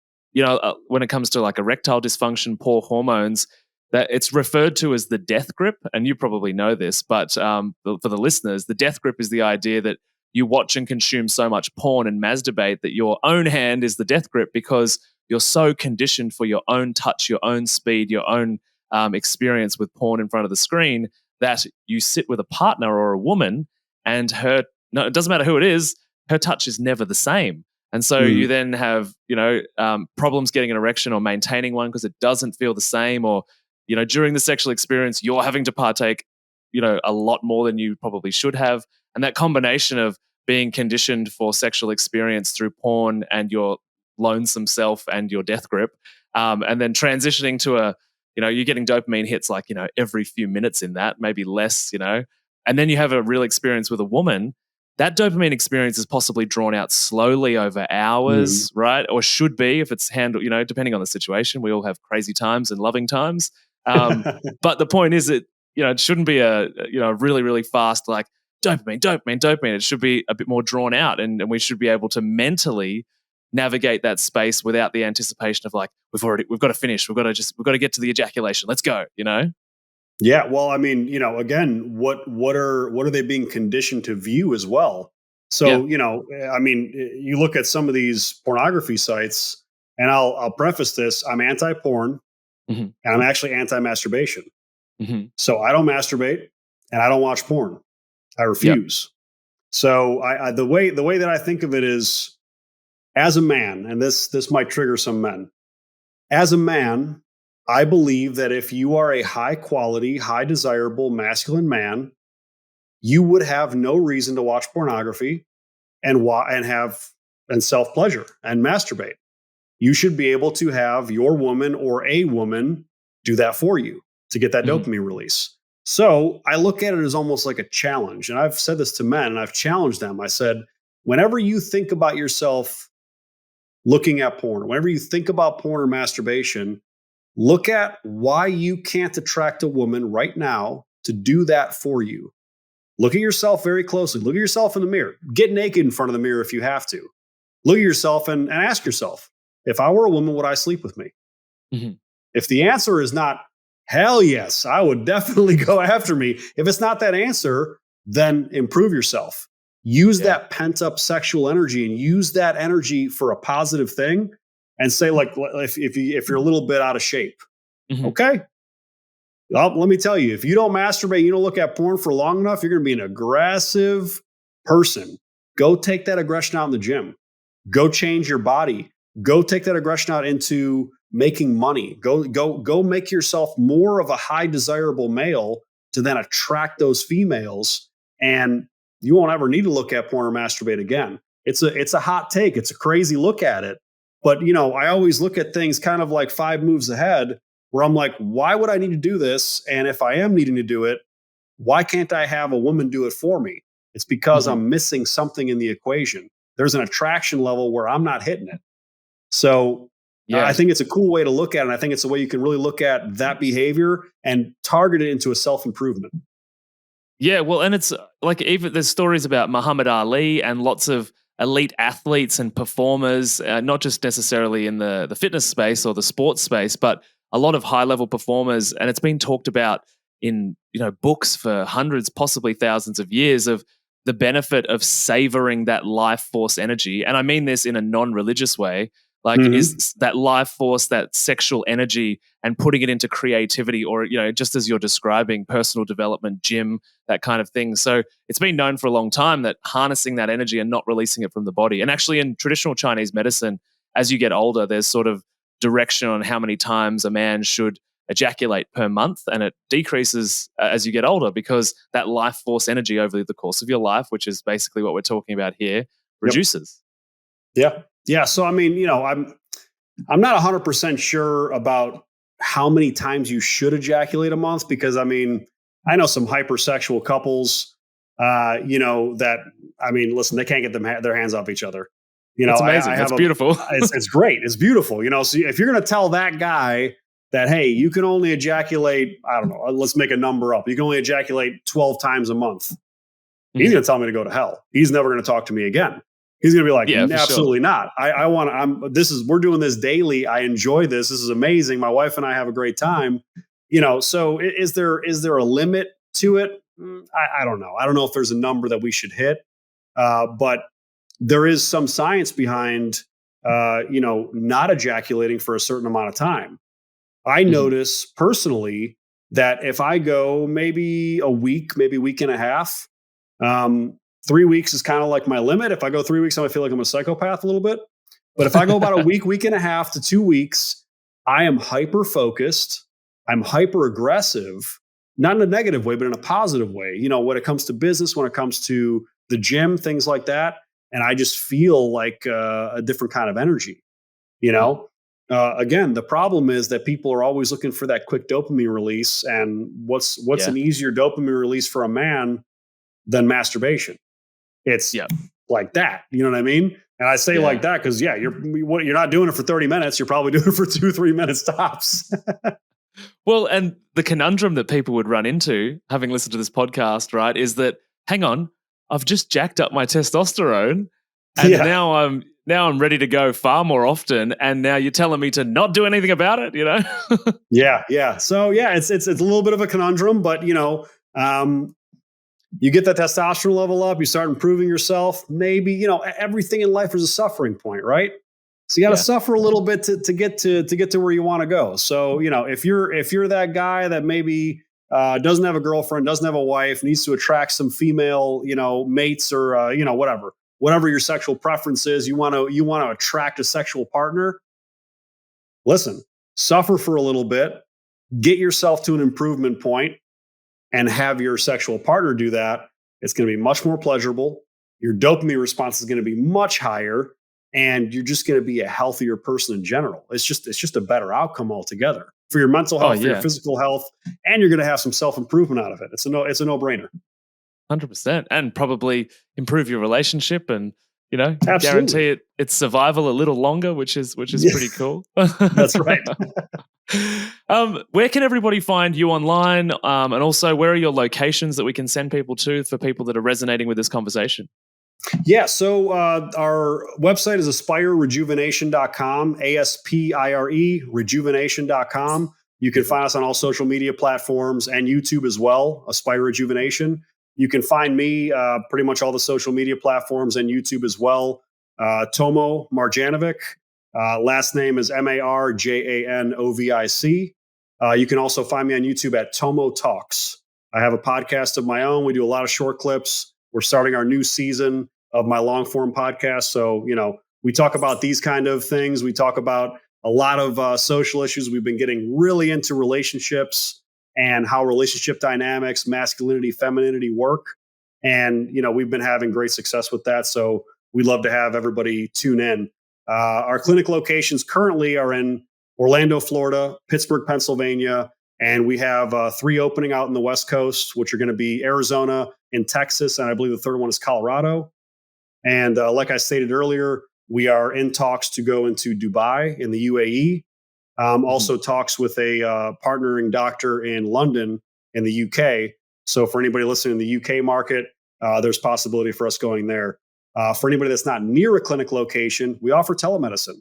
when it comes to like erectile dysfunction, poor hormones, that it's referred to as the death grip, and you probably know this, but for the listeners, the death grip is the idea that you watch and consume so much porn and masturbate that your own hand is the death grip because you're so conditioned for your own touch, your own speed, your own experience with porn in front of the screen that you sit with a partner or a woman and no, it doesn't matter who it is, her touch is never the same. And so you Mhm. then have, problems getting an erection or maintaining one because it doesn't feel the same, or during the sexual experience, you're having to partake, a lot more than you probably should have. And that combination of being conditioned for sexual experience through porn and your lonesome self and your death grip, and then transitioning to you're getting dopamine hits like, every few minutes in that, maybe less, and then you have a real experience with a woman. That dopamine experience is possibly drawn out slowly over Mhm. hours, right? Or should be if it's handled, depending on the situation. We all have crazy times and loving times. But the point is that it shouldn't be a really really fast like dopamine, dopamine, dopamine. It should be a bit more drawn out, and we should be able to mentally navigate that space without the anticipation of like we've got to finish, we've got to get to the ejaculation. Let's go. Yeah, well, I mean, again, what are they being conditioned to view as well? Yeah. So, I mean, you look at some of these pornography sites, and I'll preface this: I'm anti-porn, Hmm. and I'm actually anti-masturbation. Hmm. So I don't masturbate, and I don't watch porn. I Yep. refuse. So the way that I think of it is, as a man, and this might trigger some men. As a man, I believe that if you are a high quality, high desirable masculine man, you would have no reason to watch pornography and self pleasure and masturbate. You should be able to have your woman or a woman do that for you to get that Hmm. dopamine release. So I look at it as almost like a challenge. And I've said this to men and I've challenged them. I said, whenever you think about yourself looking at porn, whenever you think about porn or masturbation, look at why you can't attract a woman right now to do that for you. Look at yourself very closely. Look at yourself in the mirror. Get naked in front of the mirror if you have to. Look at yourself and ask yourself, if I were a woman, would I sleep with me? Hmm. If the answer is not, hell yes, I would definitely go after me. If it's not that answer, then improve yourself. Use Yeah. that pent up sexual energy and use that energy for a positive thing. And say, like, if you're a little bit out of shape, Hmm. okay, well, let me tell you, if you don't masturbate, you don't look at porn for long enough, you're going to be an aggressive person. Go take that aggression out in the gym. Go change your body. Go take that aggression out into making money. Go make yourself more of a high desirable male to then attract those females, and you won't ever need to look at porn or masturbate again. It's a hot take. It's a crazy look at it. But I always look at things kind of like 5 moves ahead, where I'm like, why would I need to do this? And if I am needing to do it, why can't I have a woman do it for me? It's because Hmm. I'm missing something in the equation. There's an attraction level where I'm not hitting it. So I Yeah. think it's a cool way to look at it. And I think it's a way you can really look at that behavior and target it into a self improvement. Yeah, well, and it's like even there's stories about Muhammad Ali and lots of elite athletes and performers, not just necessarily in the fitness space or the sports space, but a lot of high level performers, and it's been talked about in books for hundreds, possibly thousands of years of the benefit of savoring that life force energy, and I mean this in a non religious way. Like, Mm-hmm. is that life force, that sexual energy, and putting it into creativity, or just as you're describing, personal development, gym, that kind of thing. So it's been known for a long time that harnessing that energy and not releasing it from the body. And actually, in traditional Chinese medicine, as you get older, there's sort of direction on how many times a man should ejaculate per month, and it decreases as you get older because that life force energy over the course of your life, which is basically what we're talking about here, reduces. Yep. Yeah. So I mean, I'm not 100% sure about how many times you should ejaculate a month, because I mean, I know some hypersexual couples, that, I mean, listen, they can't get their hands off each other. It's amazing. It's beautiful. It's great. It's beautiful. So if you're going to tell that guy that, hey, you can only ejaculate, I don't know, let's make a number up. You can only ejaculate 12 times a month. He's going to tell me to go to hell. He's never going to talk to me again. He's going to be like, absolutely not. We're doing this daily. I enjoy this. This is amazing. My wife and I have a great time. So is there a limit to it? I don't know. I don't know if there's a number that we should hit, but there is some science behind, not ejaculating for a certain amount of time. I notice personally that if I go maybe a week, maybe a week and a half, 3 weeks is kind of like my limit. If I go 3 weeks, I feel like I'm a psychopath a little bit. But if I go about a week and a half to 2 weeks, I am hyper focused. I'm hyper aggressive, not in a negative way, but in a positive way. When it comes to business, when it comes to the gym, things like that. And I just feel like a different kind of energy, Again, the problem is that people are always looking for that quick dopamine release. And what's an easier dopamine release for a man than masturbation? It's like that. You know what I mean? And I say like that because, you're not doing it for 30 minutes. You're probably doing it for 2-3 minutes tops. Well, and the conundrum that people would run into, having listened to this podcast, right, is that, hang on, I've just jacked up my testosterone, and now I'm ready to go far more often, and now you're telling me to not do anything about it, Yeah. So it's a little bit of a conundrum, but you get that testosterone level up, you start improving yourself. Maybe, everything in life is a suffering point, right? So you got to suffer a little bit to get to where you want to go. So, if you're that guy that maybe doesn't have a girlfriend, doesn't have a wife, needs to attract some female, mates or, whatever your sexual preference is, you want to attract a sexual partner. Listen, suffer for a little bit, get yourself to an improvement point, and have your sexual partner do that. It's going to be much more pleasurable. Your dopamine response is going to be much higher, and you're just going to be a healthier person in general. It's just a better outcome altogether for your mental health, for your physical health, and you're going to have some self-improvement out of it. It's a no-brainer. 100%, and probably improve your relationship and, Absolutely. guarantee its survival a little longer, which is pretty cool. That's right. Where can everybody find you online? And also, where are your locations that we can send people to for people that are resonating with this conversation? Yeah. So our website is aspirerejuvenation.com, ASPIRE, rejuvenation.com. You can find us on all social media platforms and YouTube as well, Aspire Rejuvenation. You can find me pretty much all the social media platforms and YouTube as well. Tomo Marjanovic. Last name is Marjanovic. You can also find me on YouTube at Tomo Talks. I have a podcast of my own. We do a lot of short clips. We're starting our new season of my long form podcast. So, we talk about these kind of things. We talk about a lot of social issues. We've been getting really into relationships and how relationship dynamics, masculinity, femininity work. And, we've been having great success with that. So we'd love to have everybody tune in. Our clinic locations currently are in Orlando, Florida, Pittsburgh, Pennsylvania, and we have 3 opening out in the West Coast, which are going to be Arizona and Texas, and I believe the third one is Colorado. And like I stated earlier, we are in talks to go into Dubai in the UAE. Also talks with a partnering doctor in London in the UK. So for anybody listening in the UK market, there's possibility for us going there. For anybody that's not near a clinic location, we offer telemedicine.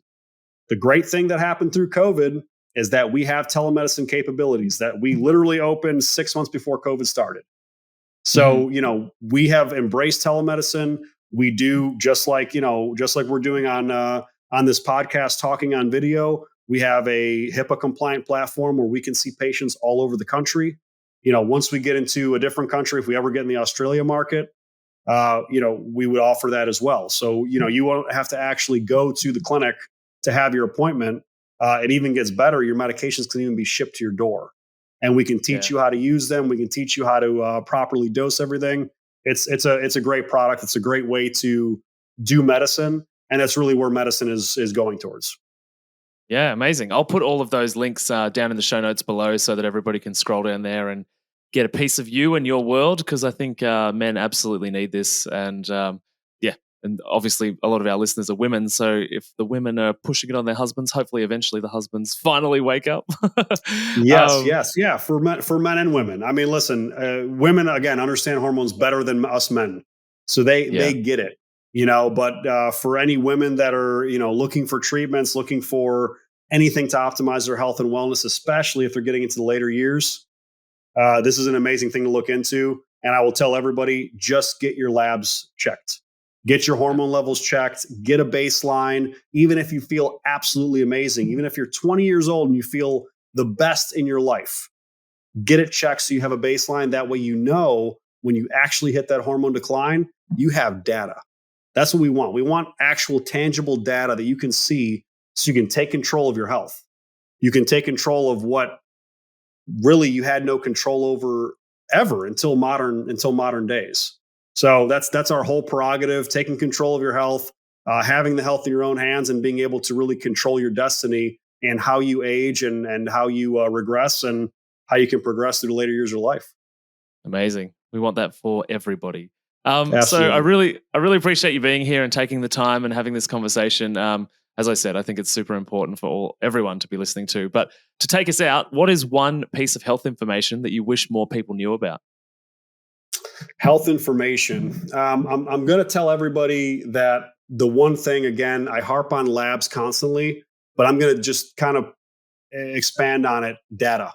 The great thing that happened through COVID is that we have telemedicine capabilities that we literally opened 6 months before COVID started. So, we have embraced telemedicine. We do just like we're doing on this podcast, talking on video. We have a HIPAA compliant platform where we can see patients all over the country. Once we get into a different country, if we ever get in the Australia market, we would offer that as well. So, you won't have to actually go to the clinic to have your appointment. It even gets better. Your medications can even be shipped to your door, and we can teach you how to use them. We can teach you how to properly dose everything. It's a great product. It's a great way to do medicine, and that's really where medicine is going towards. Yeah, amazing. I'll put all of those links down in the show notes below so that everybody can scroll down there and get a piece of you and your world, because I think men absolutely need this. And yeah, and obviously a lot of our listeners are women. So if the women are pushing it on their husbands, hopefully eventually the husbands finally wake up. Yes, um, yes, yeah. For men and women. I mean, listen, women again understand hormones better than us men, so they yeah, get it. But for any women that are looking for treatments, looking for anything to optimize their health and wellness, especially if they're getting into the later years, this is an amazing thing to look into. And I will tell everybody, just get your labs checked. Get your hormone levels checked, get a baseline. Even if you feel absolutely amazing, even if you're 20 years old and you feel the best in your life, get it checked so you have a baseline. That way, when you actually hit that hormone decline, you have data. That's what we want. We want actual tangible data that you can see so you can take control of your health. You can take control of what really you had no control over ever until modern days. So that's our whole prerogative: taking control of your health, having the health in your own hands, and being able to really control your destiny and how you age and how you regress and how you can progress through the later years of life. amazing. We want that for everybody. So Absolutely. I really appreciate you being here and taking the time and having this conversation. As I said, I think it's super important for everyone to be listening to. But to take us out, what is one piece of health information that you wish more people knew about? Health information. I'm going to tell everybody that the one thing, again, I harp on labs constantly, but I'm going to just kind of expand on it: data.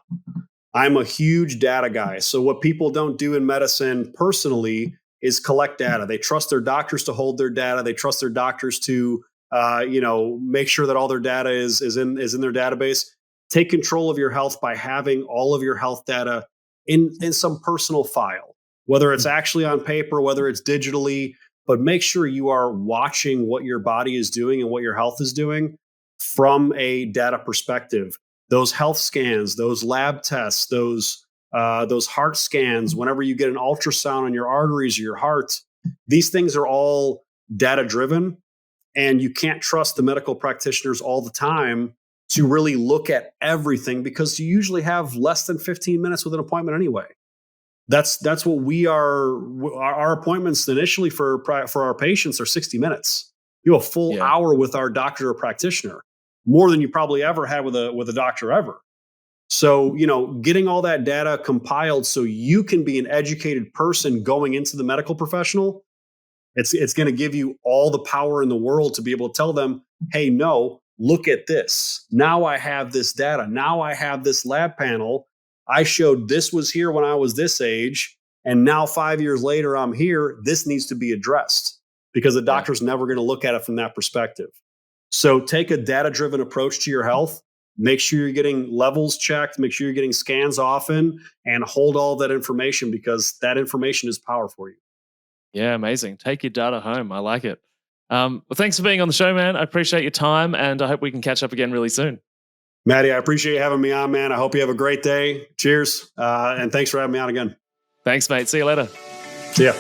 I'm a huge data guy. So what people don't do in medicine personally is collect data. They trust their doctors to hold their data. They trust their doctors to, make sure that all their data is in their database. Take control of your health by having all of your health data in some personal file, whether it's actually on paper, whether it's digitally. But make sure you are watching what your body is doing and what your health is doing from a data perspective. Those health scans, those lab tests, those heart scans, whenever you get an ultrasound on your arteries or your heart, these things are all data driven, and you can't trust the medical practitioners all the time to really look at everything, because you usually have less than 15 minutes with an appointment anyway. That's what we are. Our appointments initially for our patients are 60 minutes. You have a full Yeah. hour with our doctor or practitioner, more than you probably ever had with a doctor ever. So, getting all that data compiled so you can be an educated person going into the medical professional, it's going to give you all the power in the world to be able to tell them, hey, no, look at this. Now I have this data. Now I have this lab panel. I showed this was here when I was this age. And now 5 years later, I'm here. This needs to be addressed, because the Yeah. doctor's never going to look at it from that perspective. So take a data driven approach to your health. Make sure you're getting levels checked. Make sure you're getting scans often, and hold all that information, because that information is power for you. Yeah, amazing. Take your data home. I like it. Well, thanks for being on the show, man. I appreciate your time, and I hope we can catch up again really soon. Matty, I appreciate you having me on, man. I hope you have a great day. Cheers. And thanks for having me on again. Thanks, mate. See you later. See ya.